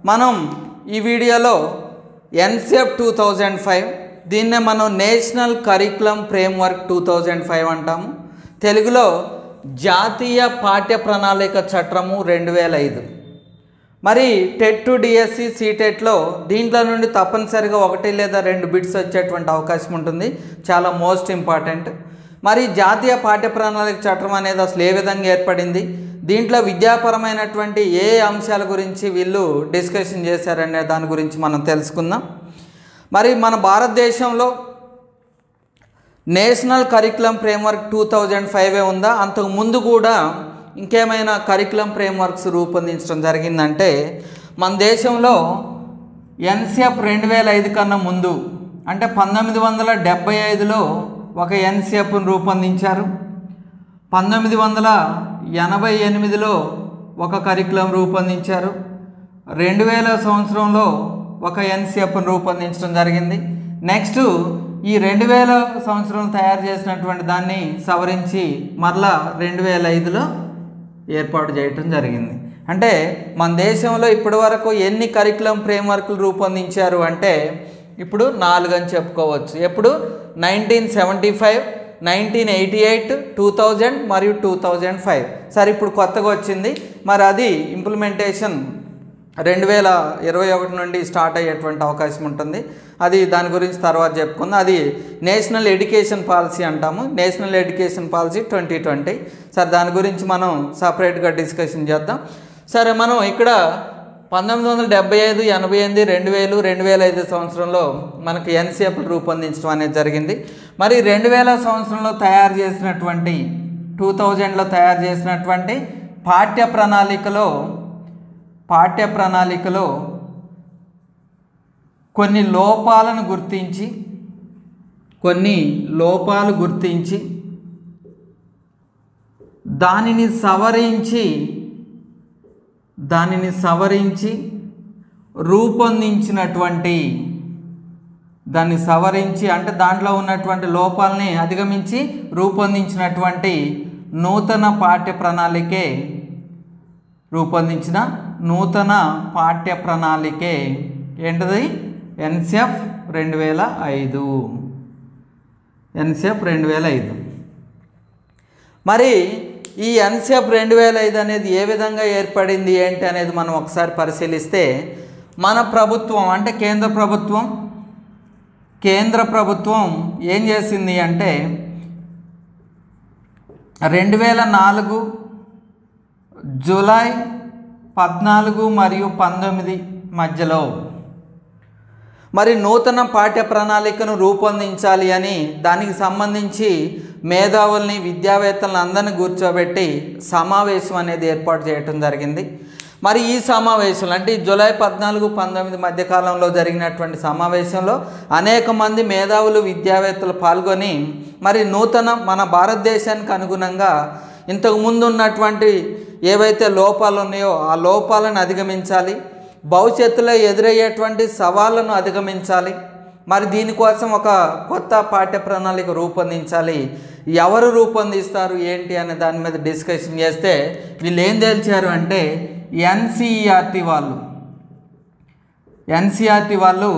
మనం ఈ వీడియోలో ఎన్సిఎఫ్ 2005 దీన్నే మనం నేషనల్ కరికులం ఫ్రేమ్వర్క్ 2005 అంటాము. తెలుగులో జాతీయ పాఠ్య ప్రణాళిక చట్టము 2005. మరి టెట్ టు డిఎస్సి సీటెట్లో దీంట్లో నుండి తప్పనిసరిగా 1 లేదా 2 బిట్స్ వచ్చేటువంటి అవకాశం ఉంటుంది. చాలా మోస్ట్ ఇంపార్టెంట్. మరి జాతీయ పాఠ్య ప్రణాళిక చట్టం అనేది అసలు ఏ విధంగా ఏర్పడింది, దీంట్లో విద్యాపరమైనటువంటి ఏ అంశాల గురించి వీళ్ళు డిస్కషన్ చేశారనే దాని గురించి మనం తెలుసుకుందాం. మరి మన భారతదేశంలో నేషనల్ కరికులం ఫ్రేమ్వర్క్ 2005 ఉందా, అంతకు ముందు కూడా ఇంకేమైనా కరికులం ఫ్రేమ్వర్క్స్ రూపొందించడం జరిగిందంటే మన దేశంలో ఎన్సిఎఫ్ 2005 కన్నా ముందు అంటే 1975లో ఒక ఎన్సిఎఫ్ను రూపొందించారు. 1988లో ఒక కరికులం రూపొందించారు. 2000 సంవత్సరంలో ఒక ఎన్సిఎఫ్ను రూపొందించడం జరిగింది. నెక్స్ట్ ఈ 2000 సంవత్సరం తయారు చేసినటువంటి దాన్ని సవరించి మరలా 2005లో ఏర్పాటు చేయటం జరిగింది. అంటే మన దేశంలో ఇప్పటి వరకు ఎన్ని కరికులం ఫ్రేమ్వర్క్లు రూపొందించారు అంటే ఇప్పుడు 4 అని చెప్పుకోవచ్చు. ఎప్పుడు 1975, 1988, 2000 మరియు 2005. సరే, ఇప్పుడు కొత్తగా వచ్చింది. మరి అది ఇంప్లిమెంటేషన్ 2021 నుండి స్టార్ట్ అయ్యేటువంటి అవకాశం ఉంటుంది. అది దాని గురించి తర్వాత చెప్పుకుందాం. అది నేషనల్ ఎడ్యుకేషన్ పాలసీ అంటాము. National education policy 2020. సరే, దాని గురించి మనం సపరేట్గా డిస్కషన్ చేద్దాం. సరే, మనం ఇక్కడ 1975, 88, 2000, 2005 సంవత్సరంలో మనకు ఎన్సిఎఫ్లు రూపొందించడం అనేది జరిగింది. మరి 2000 సంవత్సరంలో తయారు చేసినటువంటి 2000లో తయారు చేసినటువంటి పాఠ్య ప్రణాళికలో కొన్ని లోపాలు గుర్తించి దానిని సవరించి రూపొందించినటువంటి అంటే దాంట్లో ఉన్నటువంటి లోపాలని అధిగమించి రూపొందించినటువంటి నూతన పాఠ్య ప్రణాళికే ఏంటిది? ఎన్సిఎఫ్ 2005. మరి ఈ ఎన్సిఎఫ్ 2005 అనేది ఏ విధంగా ఏర్పడింది ఏంటి అనేది మనం ఒకసారి పరిశీలిస్తే మన ప్రభుత్వం అంటే కేంద్ర ప్రభుత్వం ఏం చేసింది అంటే 2004 జూలై 14 మరియు 19 మధ్యలో మరి నూతన పాఠ్య ప్రణాళికను రూపొందించాలి అని దానికి సంబంధించి మేధావుల్ని, విద్యావేత్తలను అందరినీ కూర్చోబెట్టి సమావేశం అనేది ఏర్పాటు చేయటం జరిగింది. మరి ఈ సమావేశంలో అంటే జూలై 14, 19 మధ్యకాలంలో జరిగినటువంటి సమావేశంలో అనేక మంది మేధావులు, విద్యావేత్తలు పాల్గొని మరి మన భారతదేశానికి అనుగుణంగా ఇంతకుముందు ఉన్నటువంటి ఏవైతే లోపాలు ఉన్నాయో ఆ లోపాలను అధిగమించాలి, భవిష్యత్తులో ఎదురయ్యేటువంటి సవాళ్ళను అధిగమించాలి. మరి దీనికోసం ఒక కొత్త పాఠ్య ప్రణాళిక రూపొందించాలి. ఎవరు రూపొందిస్తారు ఏంటి అనే దాని మీద డిస్కషన్ చేస్తే వీళ్ళు ఏం తేల్చారు అంటే ఎన్సిఆర్టీ వాళ్ళు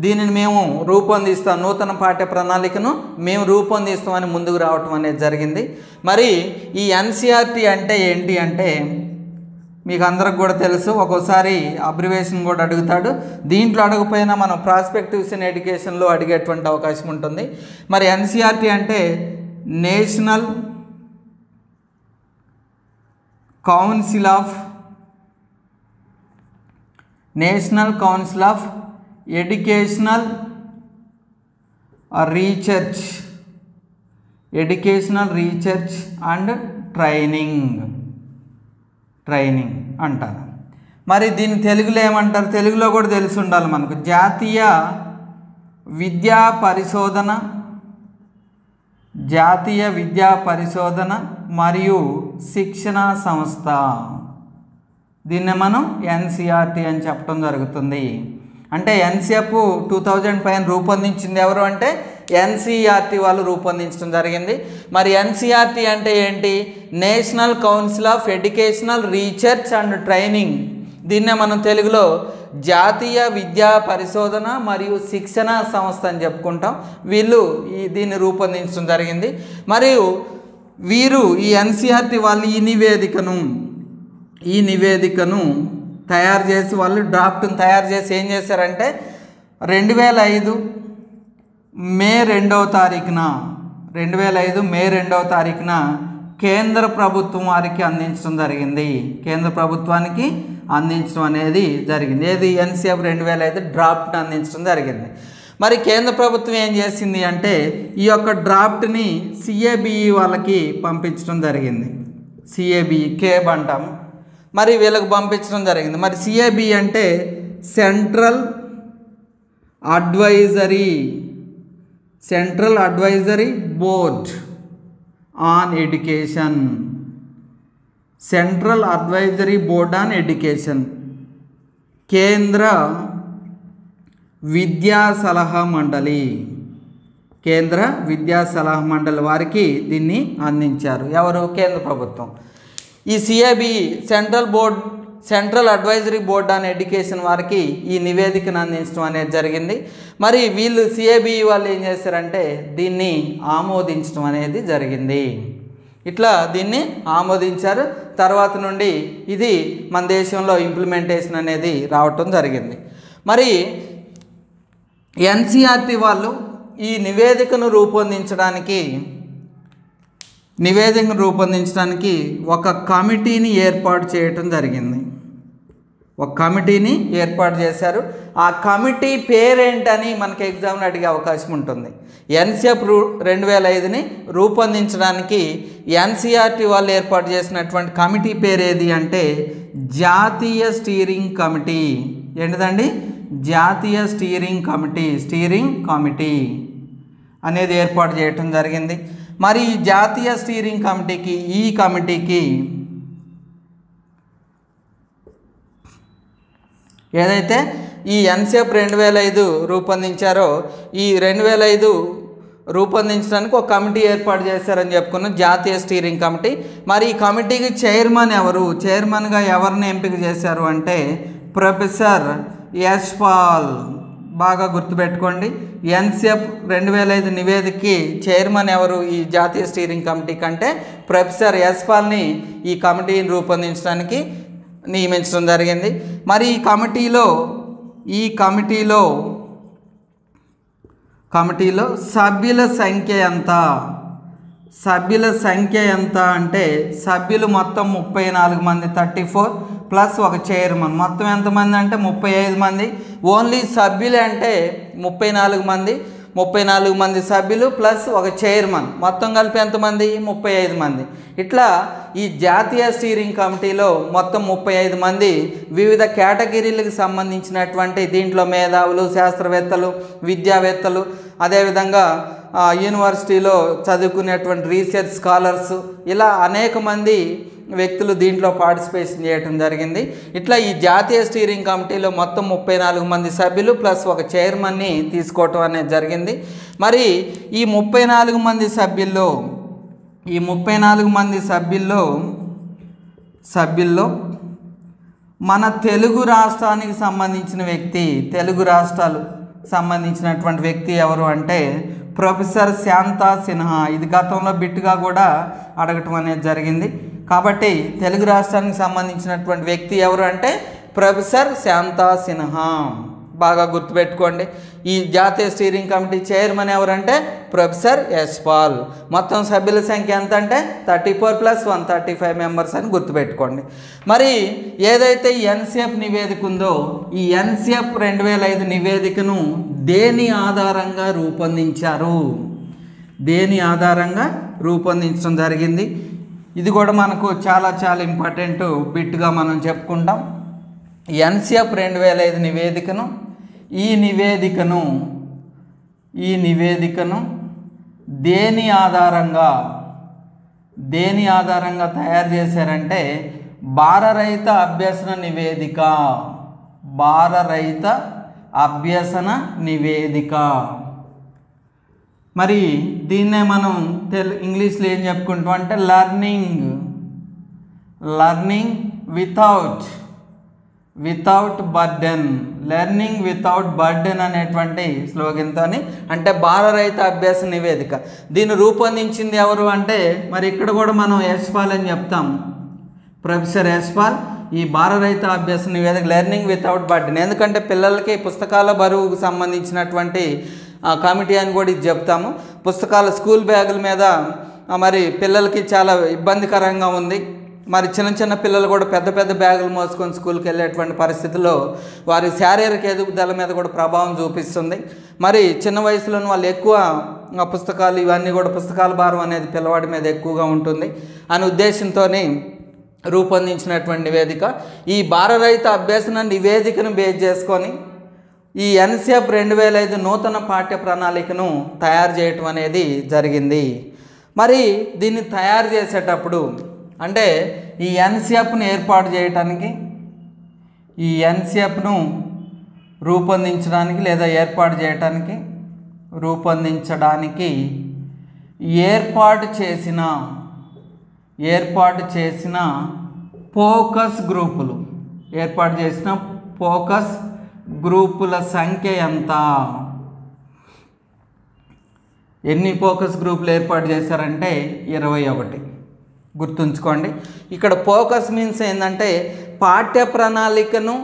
దీనిని మేము రూపొందిస్తాం, నూతన పాఠ్య ప్రణాళికను మేము రూపొందిస్తామని ముందుకు రావటం అనేది జరిగింది. మరి ఈ ఎన్సిఆర్టీ అంటే ఏంటి అంటే మీకు అందరికి కూడా తెలుసు. ఒక్కోసారి అబ్రివేషన్ కూడా అడుగుతాడు. దీంట్లో అడగపోయినా మనం ప్రాస్పెక్టివ్స్ ఇన్ ఎడ్యుకేషన్లో అడిగేటువంటి అవకాశం ఉంటుంది. మరి ఎన్సిఆర్టీ అంటే national council of educational research and training అంటారు. మరి దీన్ని తెలుగులో ఏమంటారు? తెలుగులో కూడా తెలిసి ఉండాలి మనకు. జాతీయ విద్యా పరిశోధన మరియు శిక్షణ సంస్థ. దీన్నే మనం ఎన్సిఆర్టీ అని చెప్పడం జరుగుతుంది. అంటే ఎన్సిఎఫ్ 2005 రూపొందించింది ఎవరు అంటే ఎన్సిఆర్టీ వాళ్ళు రూపొందించడం జరిగింది. మరి ఎన్సిఆర్టీ అంటే ఏంటి? National council of educational research and training. దీన్నే మనం తెలుగులో జాతీయ విద్యా పరిశోధన మరియు శిక్షణ సంస్థ అని చెప్పుకుంటాం. వీళ్ళు దీన్ని రూపొందించడం జరిగింది. మరియు వీరు ఈ ఎన్సీఆర్టీ వాళ్ళు ఈ నివేదికను తయారు చేసి వాళ్ళు డ్రాఫ్ట్ను తయారు చేసి ఏం చేశారంటే 2005 మే 2వ తారీఖున కేంద్ర ప్రభుత్వం వారికి అందించడం జరిగింది. కేంద్ర ప్రభుత్వానికి అందించడం అనేది జరిగింది. ఏది ఎన్సీఎఫ్ 2005 డ్రాఫ్ట్ని అందించడం జరిగింది. మరి కేంద్ర ప్రభుత్వం ఏం చేసింది అంటే ఈ యొక్క డ్రాఫ్ట్ని సిఏబిఈ వాళ్ళకి పంపించడం జరిగింది. సిఏబిఈ కేబ్ అంటాము. మరి వీళ్ళకి పంపించడం జరిగింది. మరి సిఏబిఈ అంటే central advisory board on education. Central advisory board on education, కేంద్ర విద్యా సలహా మండలి వారికి దీన్ని అందించారు. ఎవరు? కేంద్ర ప్రభుత్వం. ఈ CABE central advisory board on education వారికి ఈ నివేదికను అందించడం అనేది జరిగింది. మరి వీళ్ళు సిఏబిఈ వాళ్ళు ఏం చేశారంటే దీన్ని ఆమోదించడం అనేది జరిగింది. ఇట్లా దీన్ని ఆమోదించారు. తర్వాత నుండి ఇది మన దేశంలో ఇంప్లిమెంటేషన్ అనేది రావటం జరిగింది. మరి ఎన్సీఆర్టీ వాళ్ళు ఈ నివేదికను రూపొందించడానికి ఒక కమిటీని ఏర్పాటు చేయటం జరిగింది. ఒక కమిటీని ఏర్పాటు చేశారు. ఆ కమిటీ పేరేంటని మనకి ఎగ్జామ్లో అడిగే అవకాశం ఉంటుంది. ఎన్సీఎఫ్ 2005ని రూపొందించడానికి ఎన్సీఆర్టీ వాళ్ళు ఏర్పాటు చేసినటువంటి కమిటీ పేరు ఏది అంటే జాతీయ స్టీరింగ్ కమిటీ. ఏంటిదండి? జాతీయ స్టీరింగ్ కమిటీ అనేది ఏర్పాటు చేయటం జరిగింది. మరి ఈ జాతీయ స్టీరింగ్ కమిటీకి ఏదైతే ఈ ఎన్సీఎఫ్ 2005 రూపొందించారో ఈ 2005 రూపొందించడానికి ఒక కమిటీ ఏర్పాటు చేశారని చెప్పుకున్నాం, జాతీయ స్టీరింగ్ కమిటీ. మరి ఈ కమిటీకి చైర్మన్గా ఎవరిని ఎంపిక చేశారు అంటే ప్రొఫెసర్ యశ్పాల్. బాగా గుర్తుపెట్టుకోండి. ఎన్సీఎఫ్ 2005 నివేదికకి చైర్మన్ ఎవరు? ఈ జాతీయ స్టీరింగ్ కమిటీ కంటే ప్రొఫెసర్ యశ్పాల్ని ఈ కమిటీని రూపొందించడానికి నియమించడం జరిగింది. మరి ఈ కమిటీలో సభ్యుల సంఖ్య ఎంత అంటే సభ్యులు మొత్తం 34 మంది, 34 ప్లస్ ఒక చైర్మన్. మొత్తం ఎంతమంది అంటే 35 మంది. ఓన్లీ సభ్యులే అంటే 34 మంది సభ్యులు ప్లస్ ఒక చైర్మన్. మొత్తం కలిపి ఎంతమంది? 35 మంది. ఇట్లా ఈ జాతీయ స్టీరింగ్ కమిటీలో మొత్తం 35 మంది వివిధ కేటగిరీలకు సంబంధించినటువంటి దీంట్లో మేధావులు, శాస్త్రవేత్తలు, విద్యావేత్తలు, అదేవిధంగా యూనివర్సిటీలో చదువుకునేటువంటి రీసెర్చ్ స్కాలర్స్, ఇలా అనేక మంది వ్యక్తులు దీంట్లో పార్టిసిపేషన్ చేయడం జరిగింది. ఇట్లా ఈ జాతీయ స్టీరింగ్ కమిటీలో మొత్తం 34 మంది సభ్యులు ప్లస్ ఒక చైర్మన్ని తీసుకోవటం అనేది జరిగింది. మరి ఈ 34 మంది సభ్యుల్లో మన తెలుగు రాష్ట్రానికి సంబంధించినటువంటి వ్యక్తి ఎవరు అంటే ప్రొఫెసర్ శాంతా సిన్హా. ఇది గతంలో బిట్టుగా కూడా అడగటం అనేది జరిగింది. కాబట్టి తెలుగు రాష్ట్రానికి సంబంధించినటువంటి వ్యక్తి ఎవరు అంటే ప్రొఫెసర్ శాంతా సిన్హా. బాగా గుర్తుపెట్టుకోండి. ఈ జాతీయ స్టీరింగ్ కమిటీ చైర్మన్ ఎవరంటే ప్రొఫెసర్ యశ్పాల్. మొత్తం సభ్యుల సంఖ్య ఎంత అంటే 34 + 1 35 మెంబర్స్ అని గుర్తుపెట్టుకోండి. మరి ఏదైతే ఎన్సీఎఫ్ నివేదిక ఉందో ఈ ఎన్సీఎఫ్ 2005 నివేదికను దేని ఆధారంగా రూపొందించడం జరిగింది? ఇది కూడా మనకు చాలా ఇంపార్టెంట్ బిట్గా మనం చెప్పుకుంటాం. ఎన్సీఎఫ్ 2005 నివేదికను ఈ నివేదికను దేని ఆధారంగా తయారు చేశారంటే భారరహిత అభ్యసన నివేదిక. మరి దీన్నే మనం ఇంగ్లీష్లో ఏం చెప్పుకుంటాం అంటే learning without burden, learning without burden అనేటువంటి స్లోగన్తో, అంటే భారరహిత అభ్యాస నివేదిక. దీన్ని రూపొందించింది ఎవరు అంటే మరి ఇక్కడ కూడా మనం యశ్పాల్ అని చెప్తాం, ప్రొఫెసర్ యశ్పాల్. ఈ భారరహిత అభ్యాస నివేదిక లెర్నింగ్ వితౌట్ బర్డెన్, ఎందుకంటే పిల్లలకి పుస్తకాల బరువుకు సంబంధించినటువంటి కమిటీ అని కూడా ఇది చెప్తాము. పుస్తకాల స్కూల్ బ్యాగుల మీద మరి పిల్లలకి చాలా ఇబ్బందికరంగా ఉంది. మరి చిన్న చిన్న పిల్లలు కూడా పెద్ద పెద్ద బ్యాగులు మోసుకొని స్కూల్కి వెళ్ళేటువంటి పరిస్థితుల్లో వారి శారీరక ఎదుగుదల మీద కూడా ప్రభావం చూపిస్తుంది. మరి చిన్న వయసులోని వాళ్ళు ఎక్కువ పుస్తకాలు ఇవన్నీ కూడా పుస్తకాల భారం అనేది పిల్లవాడి మీద ఎక్కువగా ఉంటుంది అనే ఉద్దేశంతో రూపొందించినటువంటి నివేదిక. ఈ భారరహిత అభ్యసన నివేదికను బేస్ చేసుకొని ఈ ఎన్సిఎఫ్ 2005 నూతన పాఠ్య ప్రణాళికను తయారు చేయటం అనేది జరిగింది. మరి దీన్ని తయారు చేసేటప్పుడు అంటే ఈ ఎన్సిఎఫ్ను ఏర్పాటు చేయటానికి, ఈ ఎన్సిఎఫ్ను రూపొందించడానికి లేదా ఏర్పాటు చేయటానికి, రూపొందించడానికి ఏర్పాటు చేసిన ఫోకస్ గ్రూపులు, ఏర్పాటు చేసిన ఫోకస్ గ్రూపుల సంఖ్య ఎంత? ఎన్ని ఫోకస్ గ్రూపులు ఏర్పాటు చేశారంటే 21. గుర్తుంచుకోండి. ఇక్కడ ఫోకస్ మీన్స్ ఏంటంటే పాఠ్య ప్రణాళికను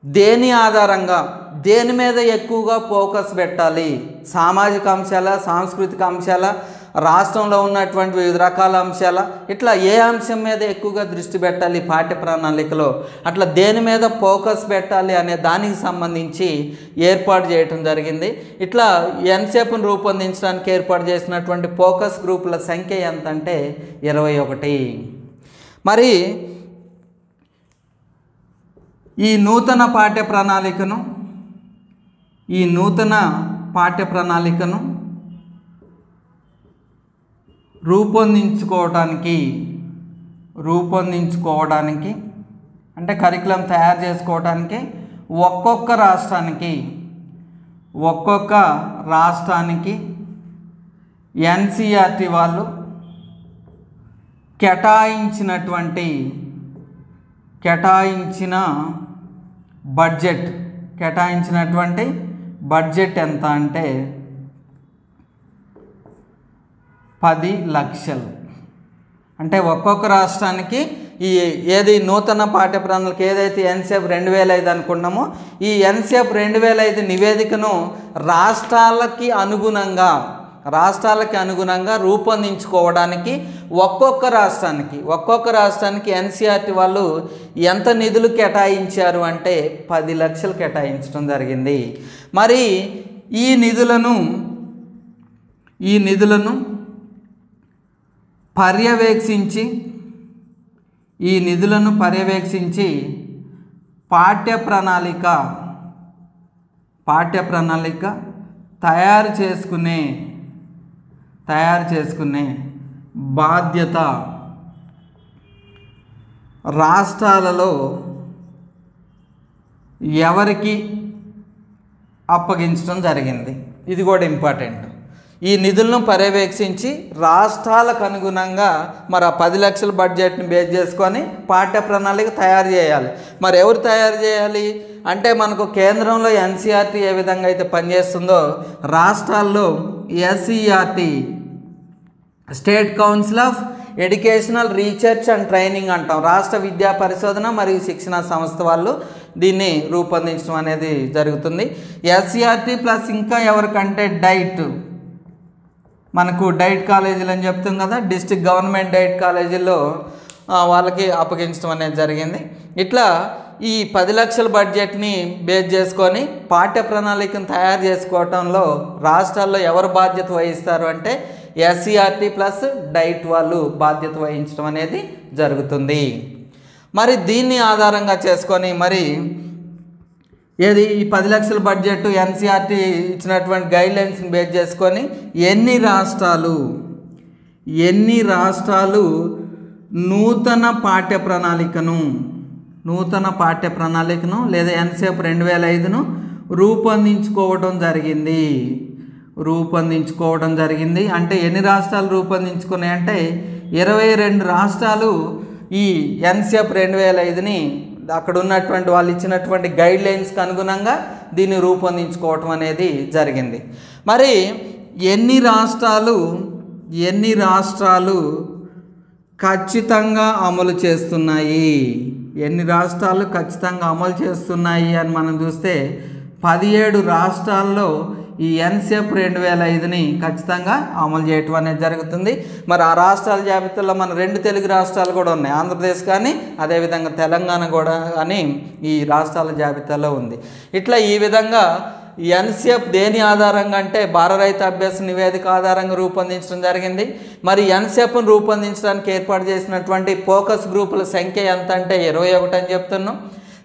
దేని ఆధారంగా, దేని మీద ఎక్కువగా ఫోకస్ పెట్టాలి, సామాజిక అంశాల, సాంస్కృతిక అంశాల, రాష్ట్రంలో ఉన్నటువంటి వివిధ రకాల అంశాల, ఇట్లా ఏ అంశం మీద ఎక్కువగా దృష్టి పెట్టాలి పాఠ్య ప్రణాళికలో, అట్లా దేని మీద ఫోకస్ పెట్టాలి అనే దానికి సంబంధించి ఏర్పాటు చేయటం జరిగింది. ఇట్లా ఎన్సిఎఫ్ను రూపొందించడానికి ఏర్పాటు చేసినటువంటి ఫోకస్ గ్రూపుల సంఖ్య ఎంత అంటే 21. మరి ఈ నూతన పాఠ్య ప్రణాళికను రూపొందించుకోవడానికి అంటే కరికులం తయారు చేసుకోవడానికి ఒక్కొక్క రాష్ట్రానికి ఎన్సిఆర్టీ వాళ్ళు కేటాయించిన బడ్జెట్ ఎంత అంటే 10 లక్షలు. అంటే ఒక్కొక్క రాష్ట్రానికి ఏది నూతన పాఠ్య ప్రణాళిక ఏదైతే ఎన్సిఎఫ్ 2005 అనుకున్నామో ఈ ఎన్సిఎఫ్ 2005 నివేదికను రాష్ట్రాలకి అనుగుణంగా రూపొందించుకోవడానికి ఒక్కొక్క రాష్ట్రానికి ఎన్సిఆర్టీ వాళ్ళు ఎంత నిధులు కేటాయించారు అంటే 10 లక్షలు కేటాయించడం జరిగింది. మరి ఈ నిధులను పర్యవేక్షించి పాఠ్య ప్రణాళిక తయారు చేసుకునే బాధ్యత రాష్ట్రాలలో ఎవరికి అప్పగించడం జరిగింది. ఇది కూడా ఇంపార్టెంట్. ఈ నిధులను పర్యవేక్షించి రాష్ట్రాలకు అనుగుణంగా మరి ఆ 10 లక్షల బడ్జెట్ని బేస్ చేసుకొని పాఠ్య ప్రణాళిక తయారు చేయాలి. మరి ఎవరు తయారు చేయాలి అంటే మనకు కేంద్రంలో ఎన్సిఆర్టీ ఏ విధంగా అయితే పనిచేస్తుందో రాష్ట్రాల్లో SERT, state council of educational research and training అంటాం, రాష్ట్ర విద్యా పరిశోధన మరియు శిక్షణ సంస్థ వాళ్ళు దీన్ని రూపొందించడం అనేది జరుగుతుంది. ఎస్ఈఆర్టీ ప్లస్ ఇంకా ఎవరికంటే మనకు డైట్ కాలేజీలు అని చెప్తాం కదా, డిస్ట్రిక్ట్ గవర్నమెంట్ డైట్ కాలేజీల్లో వాళ్ళకి అప్పగించడం అనేది జరిగింది. ఇట్లా ఈ 10 లక్షల బడ్జెట్ని బేస్ చేసుకొని పాఠ్య ప్రణాళికను తయారు చేసుకోవటంలో రాష్ట్రాల్లో ఎవరు బాధ్యత వహిస్తారు అంటే ఎస్ఈఆర్టీ ప్లస్ డైట్ వాళ్ళు బాధ్యత వహించడం అనేది జరుగుతుంది. మరి దీన్ని ఆధారంగా చేసుకొని మరి ఏది ఈ 10 లక్షల బడ్జెట్ ఎన్సిఆర్టీ ఇచ్చినటువంటి గైడ్లైన్స్ని బేస్ చేసుకొని ఎన్ని రాష్ట్రాలు నూతన పాఠ్య ప్రణాళికను లేదా ఎన్సిఎఫ్ 2005ను రూపొందించుకోవడం జరిగింది. అంటే ఎన్ని రాష్ట్రాలు రూపొందించుకున్నాయి అంటే 22 రాష్ట్రాలు ఈ ఎన్సిఎఫ్ 2005ని అక్కడ ఉన్నటువంటి వాళ్ళు ఇచ్చినటువంటి గైడ్ లైన్స్కి అనుగుణంగా దీన్ని రూపొందించుకోవటం అనేది జరిగింది. మరి ఎన్ని రాష్ట్రాలు ఖచ్చితంగా అమలు చేస్తున్నాయి, ఎన్ని రాష్ట్రాలు ఖచ్చితంగా అమలు చేస్తున్నాయి అని మనం చూస్తే 17 రాష్ట్రాల్లో ఈ ఎన్సెప్ 2005ని ఖచ్చితంగా అమలు చేయటం అనేది జరుగుతుంది. మరి ఆ రాష్ట్రాల జాబితాలో మన 2 తెలుగు రాష్ట్రాలు కూడా ఉన్నాయి, ఆంధ్రప్రదేశ్ కానీ అదేవిధంగా తెలంగాణ కూడా అని ఈ రాష్ట్రాల జాబితాలో ఉంది. ఇట్లా ఈ విధంగా ఎన్సెప్ దేని ఆధారంగా అంటే భారత రైతు అభ్యాస నివేదిక ఆధారంగా రూపొందించడం జరిగింది. మరి ఎన్సెప్ను రూపొందించడానికి ఏర్పాటు చేసినటువంటి ఫోకస్ గ్రూపుల సంఖ్య ఎంత అంటే 21 అని చెప్తున్నాం.